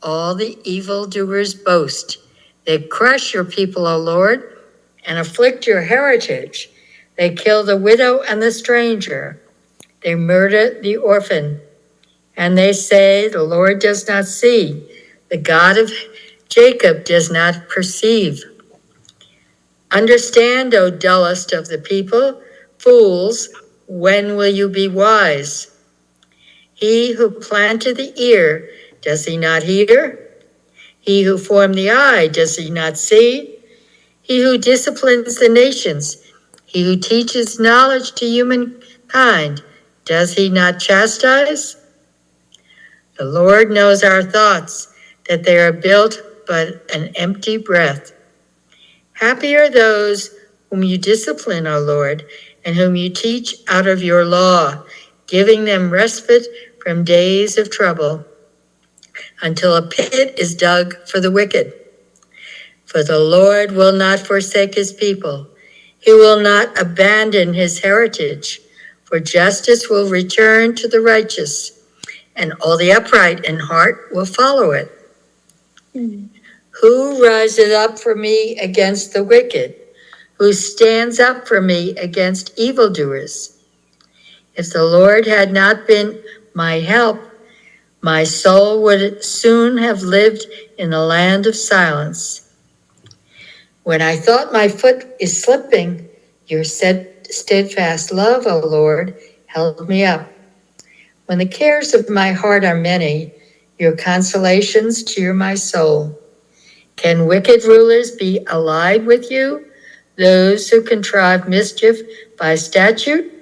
All the evildoers boast. They crush your people, O Lord, and afflict your heritage. They kill the widow and the stranger. They murder the orphan. And they say, the Lord does not see. The God of Jacob does not perceive. Understand, O dullest of the people, fools, when will you be wise? He who planted the ear, does he not hear? He who formed the eye, does he not see? He who disciplines the nations, he who teaches knowledge to humankind, does he not chastise? The Lord knows our thoughts, that they are built but an empty breath. Happy are those whom you discipline, O Lord, and whom you teach out of your law, giving them respite from days of trouble, until a pit is dug for the wicked. For the Lord will not forsake his people. He will not abandon his heritage, for justice will return to the righteous, and all the upright in heart will follow it. Who rises up for me against the wicked? Who stands up for me against evildoers? If the Lord had not been my help, my soul would soon have lived in a land of silence. When I thought my foot is slipping, your steadfast love, O Lord, held me up. When the cares of my heart are many, your consolations cheer my soul. Can wicked rulers be allied with you, those who contrive mischief by statute?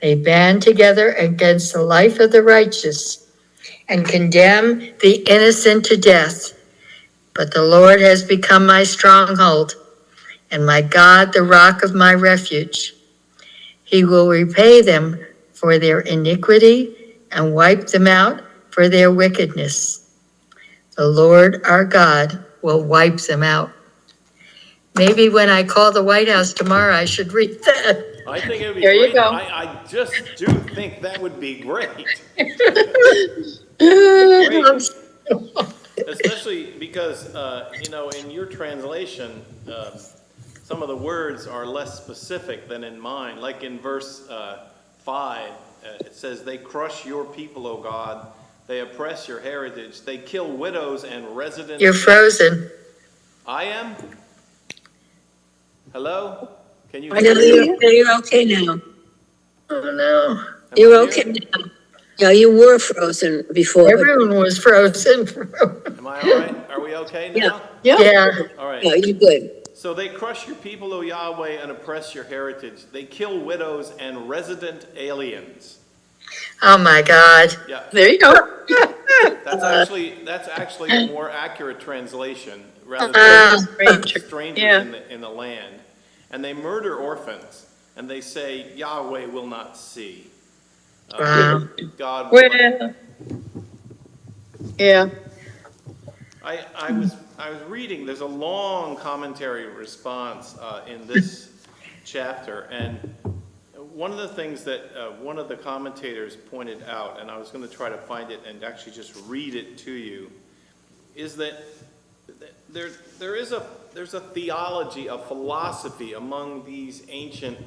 They band together against the life of the righteous and condemn the innocent to death. But the Lord has become my stronghold, and my God, the rock of my refuge. He will repay them for their iniquity and wipe them out for their wickedness. The Lord our God will wipe them out. Maybe when I call the White House tomorrow, I should read that. I think it would be There you great. go. I just do think that would be great. Especially because, in your translation, some of the words are less specific than in mine. Like in verse 5, it says, they crush your people, O God. They oppress your heritage. They kill widows and residents. You're frozen. I am? Hello? Can you No, hear me? you're okay now. Oh no. Am You're I okay here? now. Yeah, you were frozen before. but- Everyone was frozen. Am I all right? Are we okay now? Yeah. All right. Yeah, you're good. So they crush your people, O Yahweh, and oppress your heritage. They kill widows and resident aliens. Oh my God. Yeah, There you go. that's actually a more accurate translation rather than strangers Yeah. in the land. And they murder orphans, and they say Yahweh will not see. Wow. God will not. Well, yeah. I was reading. There's a long commentary response in this chapter, and one of the things that one of the commentators pointed out, and I was going to try to find it and actually just read it to you, is that there's a theology, a philosophy among these ancient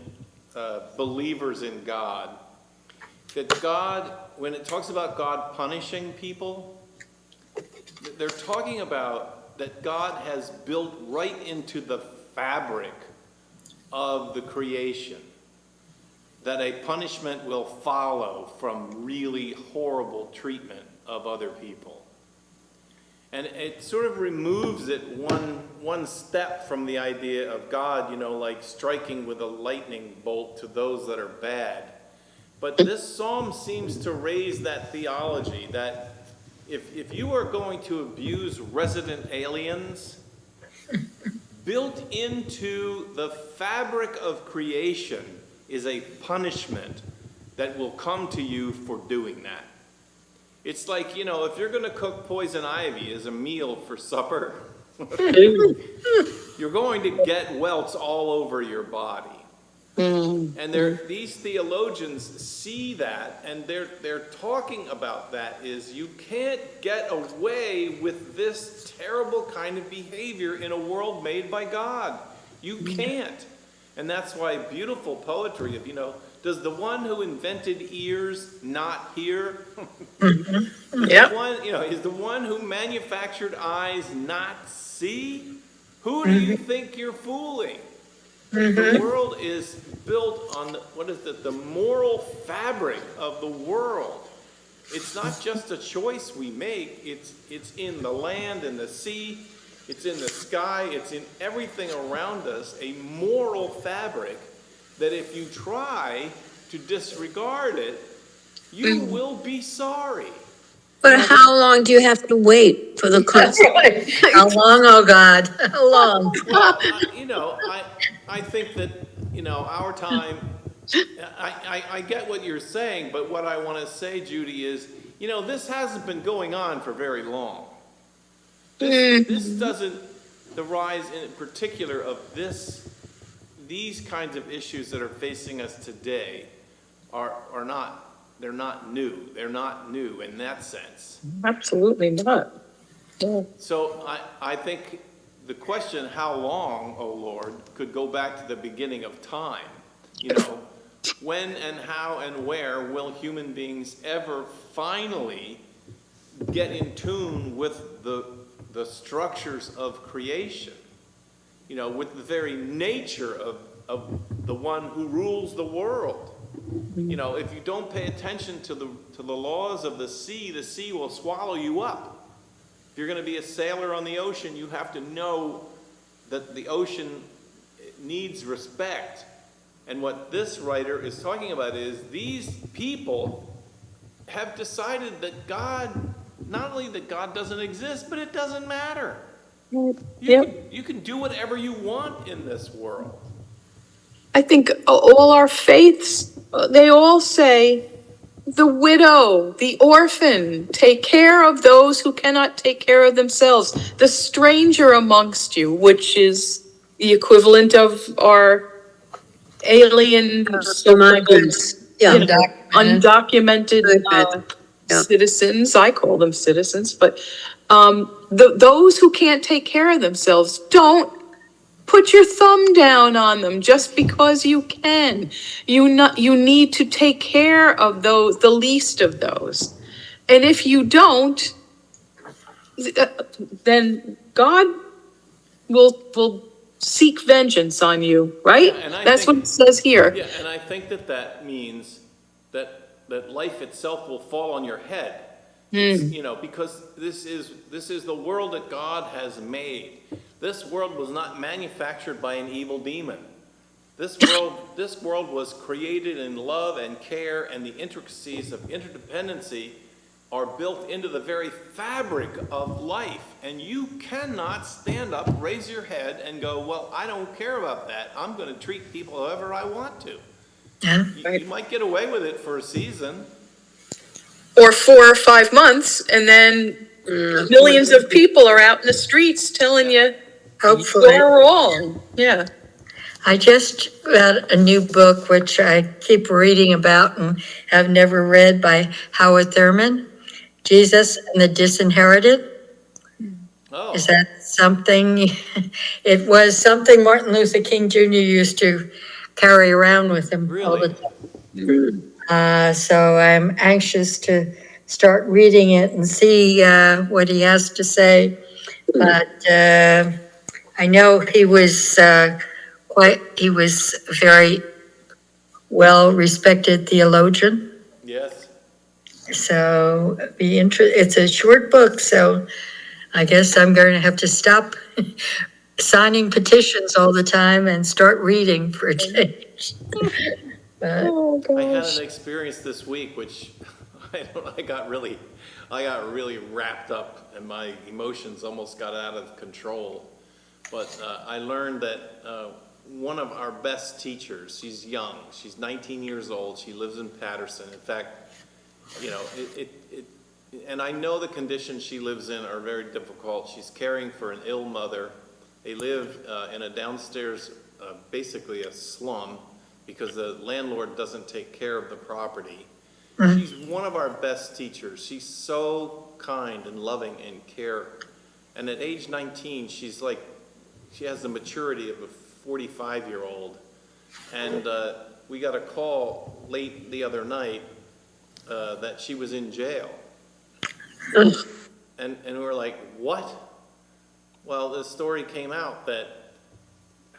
believers in God, that God, when it talks about God punishing people, they're talking about that God has built right into the fabric of the creation that a punishment will follow from really horrible treatment of other people. And it sort of removes it one step from the idea of God, you know, like striking with a lightning bolt to those that are bad. But this psalm seems to raise that theology that if you are going to abuse resident aliens, built into the fabric of creation is a punishment that will come to you for doing that. It's like, you know, if you're going to cook poison ivy as a meal for supper, you're going to get welts all over your body. And these theologians see that, and they're talking about that is you can't get away with this terrible kind of behavior in a world made by God. You can't. And that's why beautiful poetry of, you know, does the one who invented ears not hear? Yep. Is the one who manufactured eyes not see? Who do you think you're fooling? The world is built on, the moral fabric of the world. It's not just a choice we make, it's in the land and the sea, it's in the sky, it's in everything around us, a moral fabric that if you try to disregard it, you will be sorry. But how long do you have to wait for the consequence? How long, oh God, how long? Well, I think that, our time, I get what you're saying, but what I want to say, Judy, is, this hasn't been going on for very long. This doesn't, the rise in particular of these kinds of issues that are facing us today are not, they're not new. They're not new in that sense. Absolutely not. Yeah. So I think the question, how long, O Lord, could go back to the beginning of time. When and how and where will human beings ever finally get in tune with the structures of creation? With the very nature of the one who rules the world. If you don't pay attention to the laws of the sea will swallow you up. If you're going to be a sailor on the ocean, you have to know that the ocean needs respect. And what this writer is talking about is these people have decided that God, not only that God doesn't exist, but it doesn't matter. You can do whatever you want in this world. I think all our faiths, they all say, the widow, the orphan, take care of those who cannot take care of themselves. The stranger amongst you, which is the equivalent of our alien, Migrants. Yeah. undocumented citizens. I call them citizens, but those who can't take care of themselves, don't put your thumb down on them just because you can. You need to take care of those, the least of those. And if you don't, then God will seek vengeance on you, right? Yeah, That's what it says here. Yeah, and I think that means that life itself will fall on your head. Because this is the world that God has made. This world was not manufactured by an evil demon. This world was created in love and care, and the intricacies of interdependency are built into the very fabric of life. And you cannot stand up, raise your head, and go, well, I don't care about that. I'm going to treat people however I want to. Yeah. You might get away with it for a season. Or 4 or 5 months, and then millions of people are out in the streets telling you Hopefully. you're wrong. Yeah. I just got a new book, which I keep reading about and have never read, by Howard Thurman, Jesus and the Disinherited. Oh, Is that something? It was something Martin Luther King Jr. used to carry around with him all the really? time. So I'm anxious to start reading it and see what he has to say. But I know he was he was a very well respected theologian. Yes. So it's a short book, so I guess I'm going to have to stop signing petitions all the time and start reading for a change. But Oh, I had gosh. an experience this week, which I got really wrapped up, and my emotions almost got out of control. But I learned that one of our best teachers, she's young, she's 19 years old, she lives in Patterson. In fact, you know, and I know the conditions she lives in are very difficult. She's caring for an ill mother. They live in a downstairs, basically a slum, because the landlord doesn't take care of the property. She's one of our best teachers. She's so kind and loving and care. And at age 19, she's like, she has the maturity of a 45-year-old. And we got a call late the other night that she was in jail. And we were like, what? Well, the story came out that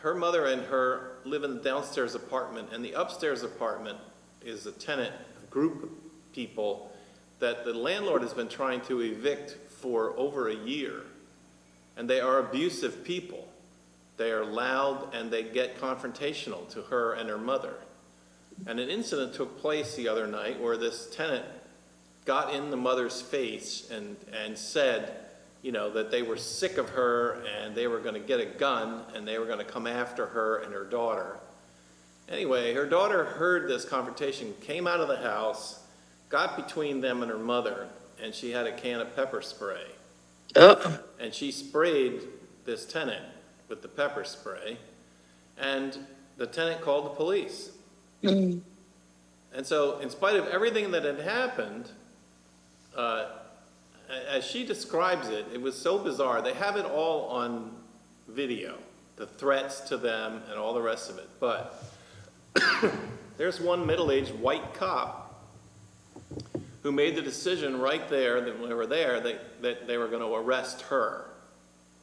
her mother and her live in the downstairs apartment, and the upstairs apartment is a tenant, a group of people that the landlord has been trying to evict for over a year. And they are abusive people. They are loud and they get confrontational to her and her mother. And an incident took place the other night where this tenant got in the mother's face and said, you know, that they were sick of her and they were going to get a gun and they were going to come after her and her daughter. Anyway, her daughter heard this confrontation, came out of the house, got between them and her mother, and she had a can of pepper spray. And she sprayed this tenant with the pepper spray, and the tenant called the police. And so, in spite of everything that had happened, as she describes it, it was so bizarre. They have it all on video, the threats to them and all the rest of it. But there's one middle-aged white cop who made the decision right there that when they were there that they were going to arrest her.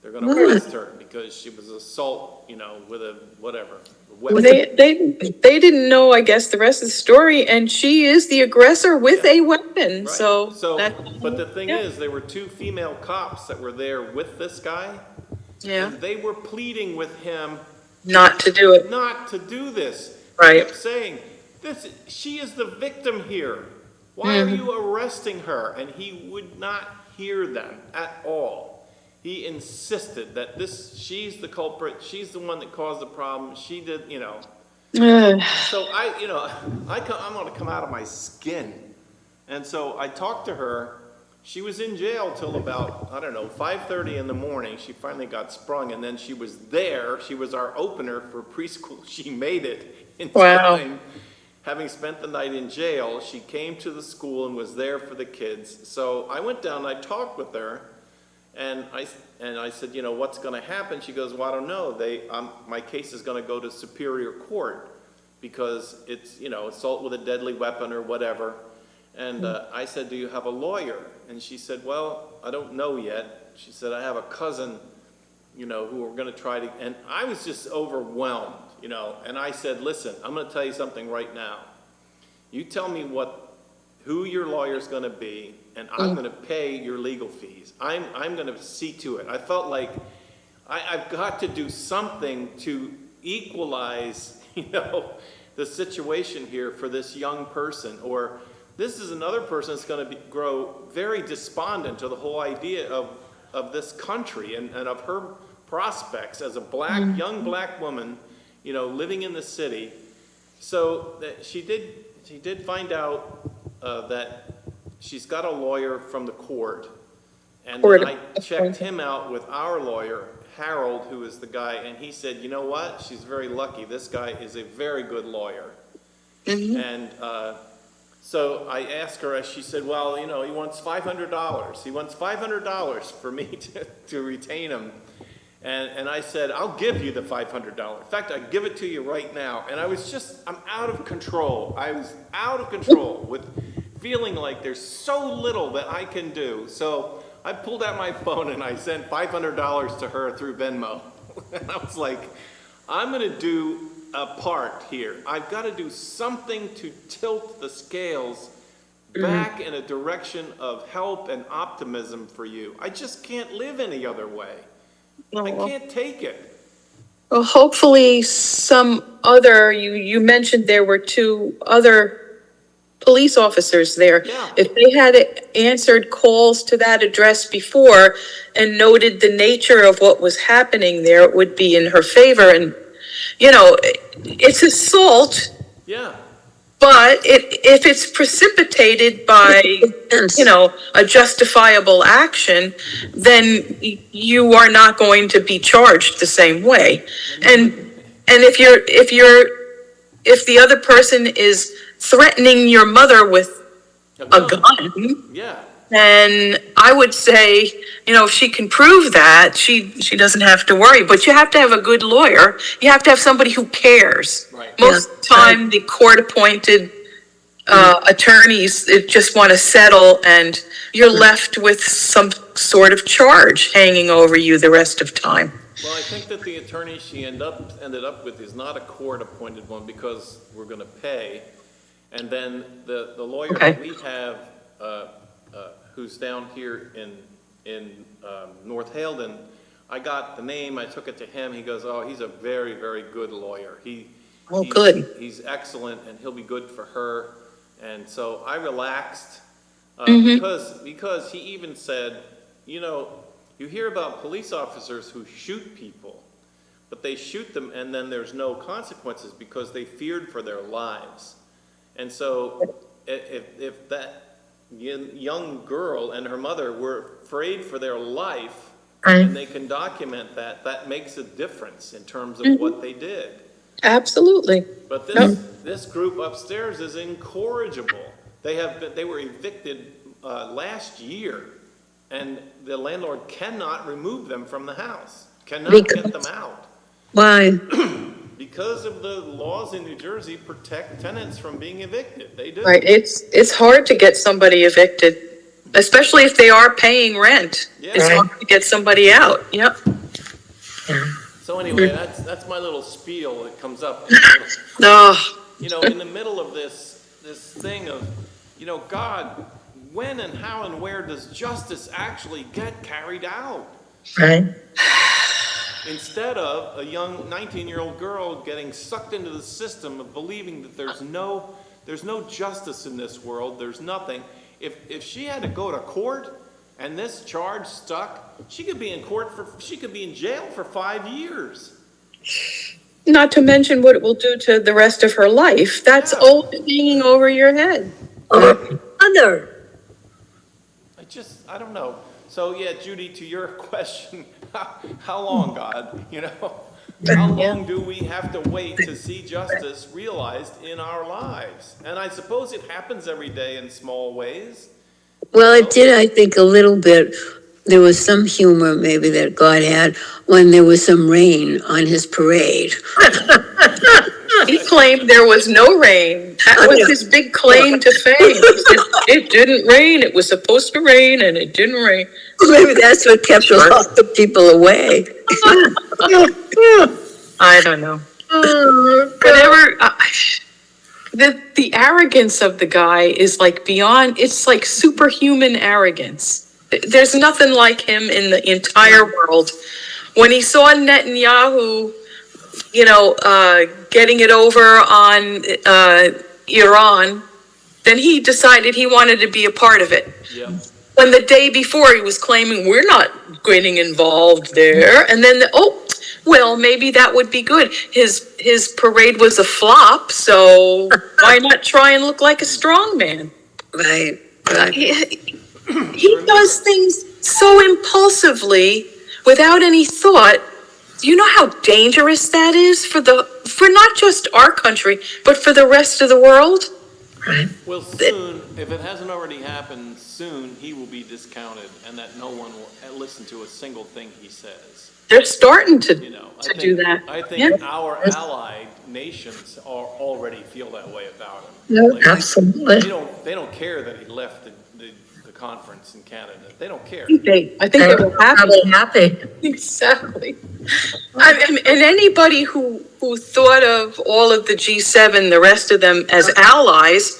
They're going to arrest her because she was assault, you know, with a whatever. Well, they didn't know, I guess, the rest of the story, and she is the aggressor with a weapon. Right. So But the thing yeah. is, there were two female cops that were there with this guy. Yeah. And they were pleading with him Not to do it. not to do this. Right. They kept saying, she is the victim here. Why are you arresting her? And he would not hear them at all. He insisted that she's the culprit, she's the one that caused the problem, she did, you know. So I'm gonna come out of my skin. And so I talked to her. She was in jail till about, 5:30 in the morning. She finally got sprung, and then she was there. She was our opener for preschool. She made it in time. Having spent the night in jail, she came to the school and was there for the kids. So I went down and I talked with her, and I said, you know, what's going to happen? She goes, well, I don't know. My case is going to go to Superior Court because it's, you know, assault with a deadly weapon or whatever. And I said, do you have a lawyer? And she said, well, I don't know yet. She said, I have a cousin, you know, who are going to try to, and I was just overwhelmed, you know, and I said, listen, I'm going to tell you something right now. You tell me who your lawyer's going to be, and I'm going to pay your legal fees. I'm going to see to it. I felt like I've got to do something to equalize, you know, the situation here for this young person, or this is another person that's going to grow very despondent to the whole idea of this country and of her prospects as a young black woman, you know, living in the city. So that she did find out that she's got a lawyer from the court, and then I checked him out with our lawyer, Harold, who is the guy, and he said, you know what? She's very lucky. This guy is a very good lawyer. And so I asked her, she said, well, you know, he wants $500. He wants $500 for me to retain him. And I said, I'll give you the $500. In fact, I give it to you right now. And I'm out of control. I was out of control with feeling like there's so little that I can do. So I pulled out my phone and I sent $500 to her through Venmo. And I was like, I'm going to do a part here. I've got to do something to tilt the scales back in a direction of help and optimism for you. I just can't live any other way. I can't take it. Well, hopefully you mentioned there were 2 other police officers there. Yeah. If they had answered calls to that address before and noted the nature of what was happening there, it would be in her favor. And, you know, it's assault, Yeah. but if it's precipitated by, you know, a justifiable action, then you are not going to be charged the same way. And if the other person is threatening your mother with a gun, Yeah. then I would say, you know, if she can prove that, she doesn't have to worry. But you have to have a good lawyer. You have to have somebody who cares. Right. Most of the time, the court-appointed attorneys just want to settle, and you're left with some sort of charge hanging over you the rest of time. Well, I think that the attorney she ended up with is not a court-appointed one because we're going to pay. And then the lawyer that we have, who's down here in North Haledon, I got the name, I took it to him, he goes, oh, he's a very, very good lawyer. Good. He's excellent, and he'll be good for her. And so I relaxed, because he even said, you know, you hear about police officers who shoot people, but they shoot them and then there's no consequences because they feared for their lives. And so if that young girl and her mother were afraid for their life, and they can document that, that makes a difference in terms of what they did. Absolutely. But this group upstairs is incorrigible. They were evicted last year, and the landlord cannot remove them from the house, cannot get them out. Why? Because of the laws in New Jersey protect tenants from being evicted. They do. Right. It's hard to get somebody evicted, especially if they are paying rent. Yeah. It's hard to get somebody out. Yep. So anyway, that's my little spiel that comes up. You know, in the middle of this thing of, you know, God, when and how and where does justice actually get carried out? Right. Instead of a young 19-year-old girl getting sucked into the system of believing that there's no justice in this world, there's nothing. If she had to go to court and this charge stuck, she could be in jail for 5 years. Not to mention what it will do to the rest of her life. That's all hanging over your head. Mother. I don't know. So yeah, Judy, to your question, how long, God? You know, how long do we have to wait to see justice realized in our lives? And I suppose it happens every day in small ways. Well, it did, I think, a little bit. There was some humor maybe that God had when there was some rain on his parade. He claimed there was no rain. That was his big claim to fame. He said, it didn't rain. It was supposed to rain, and it didn't rain. Maybe that's what kept a lot of people away. I don't know. Whatever. The arrogance of the guy is like beyond, it's like superhuman arrogance. There's nothing like him in the entire world. When he saw Netanyahu, you know, getting it over on Iran, then he decided he wanted to be a part of it. Yeah. When the day before he was claiming, we're not getting involved there. And then, well, maybe that would be good. His parade was a flop, so why not try and look like a strong man? Right. He does things so impulsively without any thought. Do you know how dangerous that is for not just our country, but for the rest of the world? Right. Well, soon, if it hasn't already happened, soon he will be discounted and that no one will listen to a single thing he says. They're starting to, You know, do that. I think Yeah. our allied nations already feel that way about him. No, Like, absolutely. they don't care that he left the conference in Canada. They don't care. I think they were happy. Probably happy. Exactly. And anybody who thought of all of the G7, the rest of them as allies,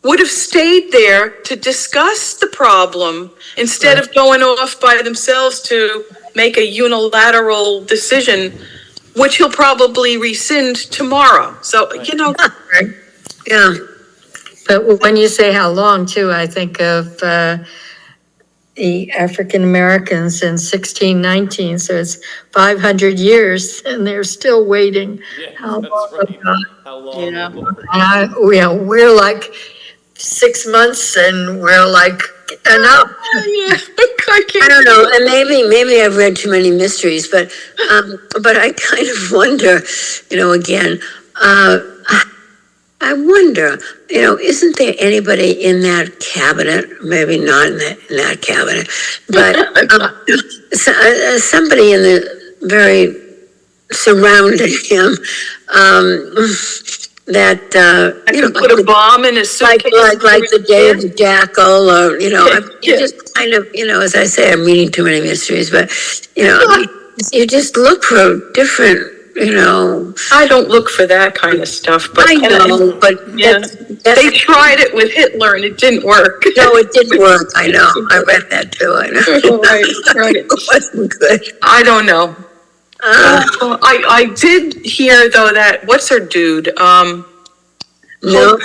would have stayed there to discuss the problem instead of going off by themselves to make a unilateral decision, which he'll probably rescind tomorrow. So, Right. Yeah, But when you say how long too, I think of the African Americans in 1619, so it's 500 years and they're still waiting. Yeah, How that's long right. about- How long? Yeah. we're like 6 months and we're like, enough. yeah, I don't know, and maybe I've read too many mysteries, but I kind of wonder, again, I wonder, isn't there anybody in that cabinet, maybe not in that cabinet, but somebody in the very surrounding him, that, I could put a bomb in his suitcase. like the day of the jackal, or, Yeah. just kind of, as I say, I'm reading too many mysteries, but, you just look for different, I don't look for that kind of stuff, but I know, but Yeah. that's, they tried it with Hitler and it didn't work. no, it didn't work, I know, I read that too, I know. Right. It wasn't good. I don't know. I did hear though that, what's her dude? No.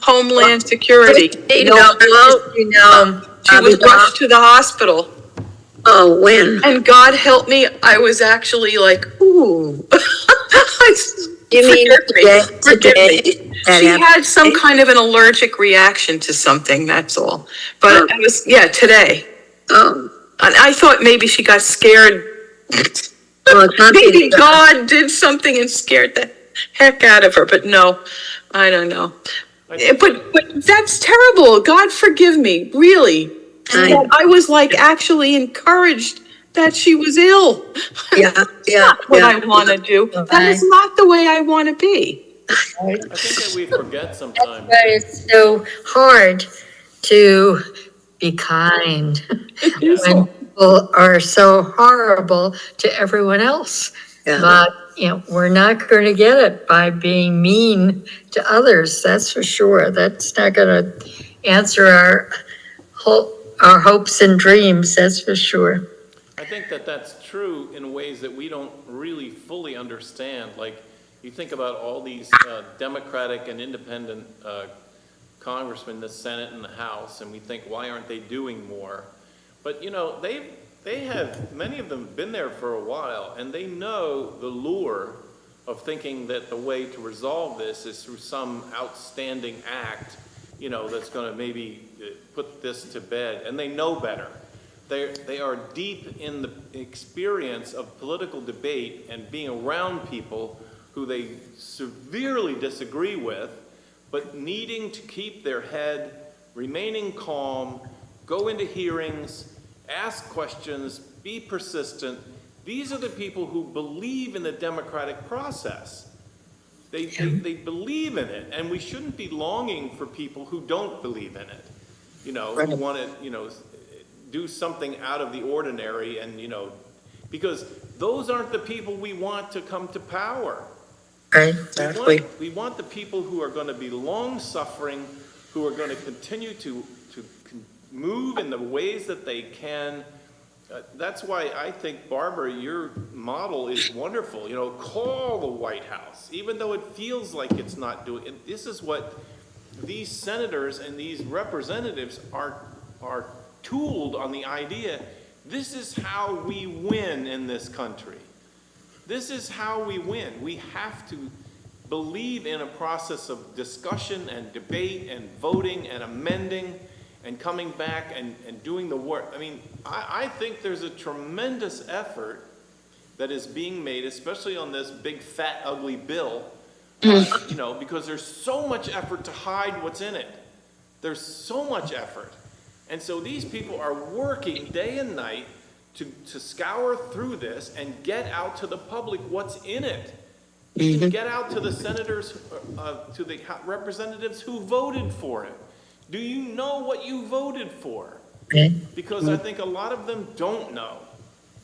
Homeland Security. She was rushed to the hospital. Oh, when? And God help me, I was actually like, ooh. You mean Forgive me. today? That She happened had some today? kind of an allergic reaction to something, that's all. But it was, today. Oh, And I thought maybe she got scared. well, it's not Maybe the- God did something and scared the heck out of her, but no, I don't know. But that's terrible. God forgive me, really. I was like actually encouraged that she was ill. Yeah, Not what I want to do. That is not the way I want to be. I think that we forget sometimes. But it's so hard to be kind when people are so horrible to everyone else. Yeah. But, we're not going to get it by being mean to others, that's for sure. That's not going to answer our hopes and dreams, that's for sure. I think that that's true in ways that we don't really fully understand. Like, you think about all these Democratic and independent congressmen in the Senate and the House, and we think, why aren't they doing more? But, they have, many of them have been there for a while, and they know the lure of thinking that the way to resolve this is through some outstanding act, that's going to maybe put this to bed, and they know better. They are deep in the experience of political debate and being around people who they severely disagree with, but needing to keep their head, remaining calm, go into hearings, ask questions, be persistent. These are the people who believe in the democratic process. They believe in it, and we shouldn't be longing for people who don't believe in it, who want to, do something out of the ordinary, and, because those aren't the people we want to come to power. Right? Exactly. We want the people who are going to be long-suffering, who are going to continue to move in the ways that they can. That's why I think, Barbara, your model is wonderful. Call the White House, even though it feels like it's not doing it. This is what these senators and these representatives are tooled on the idea. This is how we win in this country. This is how we win. We have to believe in a process of discussion and debate and voting and amending and coming back and doing the work. I mean, I think there's a tremendous effort that is being made, especially on this big, fat, ugly bill, you know, because there's so much effort to hide what's in it. There's so much effort. And so these people are working day and night to scour through this and get out to the public what's in it. Even get out to the senators, to the representatives who voted for it. Do you know what you voted for? Because I think a lot of them don't know.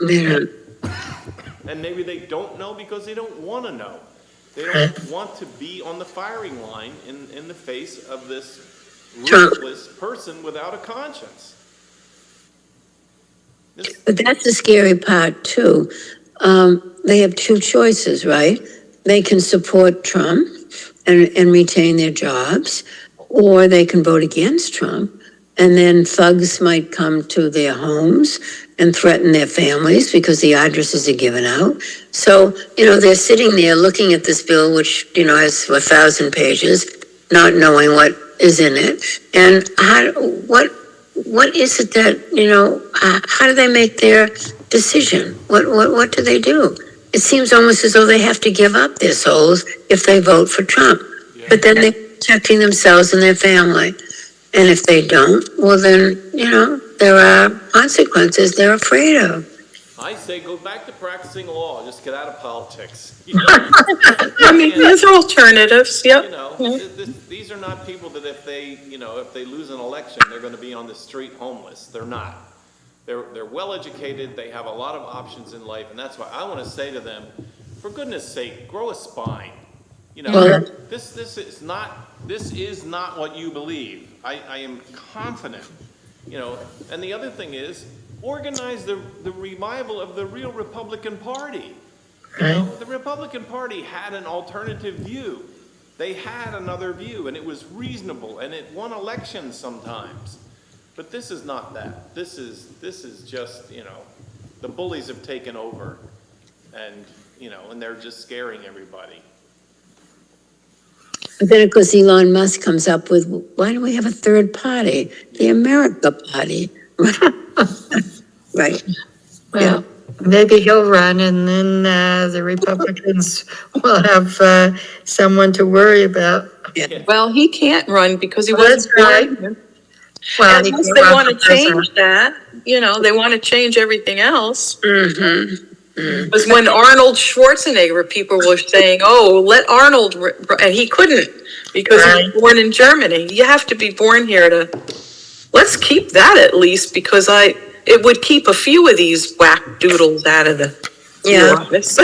Yeah. And maybe they don't know because they don't want to know. They don't want to be on the firing line in the face of this ruthless person without a conscience. But that's the scary part too. They have two choices, right? They can support Trump and retain their jobs, or they can vote against Trump. And then thugs might come to their homes and threaten their families because the addresses are given out. So, you know, they're sitting there looking at this bill, which, you know, has 1,000 pages, not knowing what is in it. And what is it that, you know, how do they make their decision? What do they do? It seems almost as though they have to give up their souls if they vote for Trump. Yeah. But then they're protecting themselves and their family. And if they don't, well then, you know, there are consequences they're afraid of. I say go back to practicing law. Just get out of politics. I mean, there's alternatives, You yep. know, these are not people that if they, you know, if they lose an election, they're going to be on the street homeless. They're not. They're well educated. They have a lot of options in life, and that's why I want to say to them, for goodness sake, grow a spine. You know, this is not what you believe. I am confident. You know, and the other thing is organize the revival of the real Republican Party. You know, the Republican Party had an alternative view. They had another view, and it was reasonable, and it won elections sometimes. But this is not that. This is just, you know, the bullies have taken over, and, you know, and they're just scaring everybody. But then, of course, Elon Musk comes up with, why do we have a third party? The America Party. Right. Well, maybe he'll run and then the Republicans will have someone to worry about. Well, he can't run because he Well, that's wasn't right. born. Well, he Unless can they run want for to change president. that, you know, they want to change everything else. Mm-hmm. Because when Arnold Schwarzenegger, people were saying, oh, let Arnold, and he couldn't because he was born in Germany. You have to be born here let's keep that at least because it would keep a few of these whack doodles out of the office.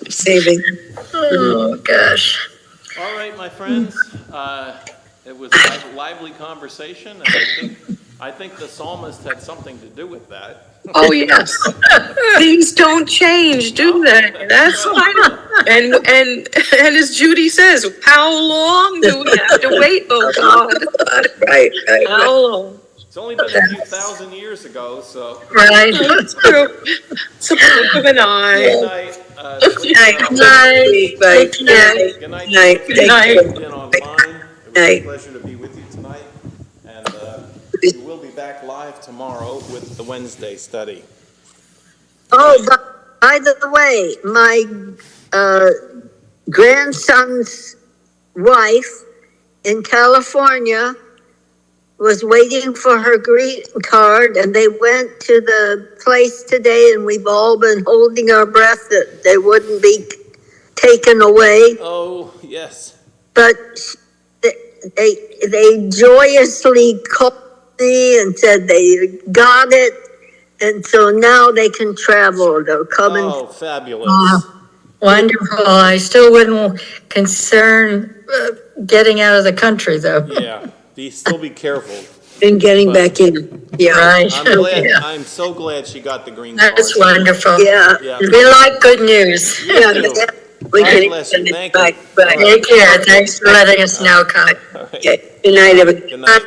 Saving. Oh, gosh. All right, my friends, it was a lively conversation, and I think the psalmist had something to do with that. Oh, yes. Things don't change, do they? That's fine. And as Judy says, how long do we have to wait? Oh, God. Right. How long? It's only been a few thousand years ago, so. Right. That's true. It's a blink of an eye. Good night. Sleep well. Night. Bye. Take care. Good night. Night. Good night. Been online. It was a Night. pleasure to be with you tonight, and we will be back live tomorrow with the Wednesday study. Oh, by the way, my grandson's wife in California was waiting for her greeting card, and they went to the place today, and we've all been holding our breath that they wouldn't be taken away. Oh, yes. But they joyously called me and said they got it, and so now they can travel. They'll come and Oh, fabulous. Wonderful. I still wouldn't concern getting out of the country, though. Yeah, still be careful. And getting back in. Yeah. Right. I'm glad, Yeah. I'm so glad she got the green card. That's wonderful. yeah. Yeah. We like good news. You too. We God can bless you. Thank you. Bye. Take care. Thanks for letting us know, Kai. All right. Okay. Good night, everybody. Good night.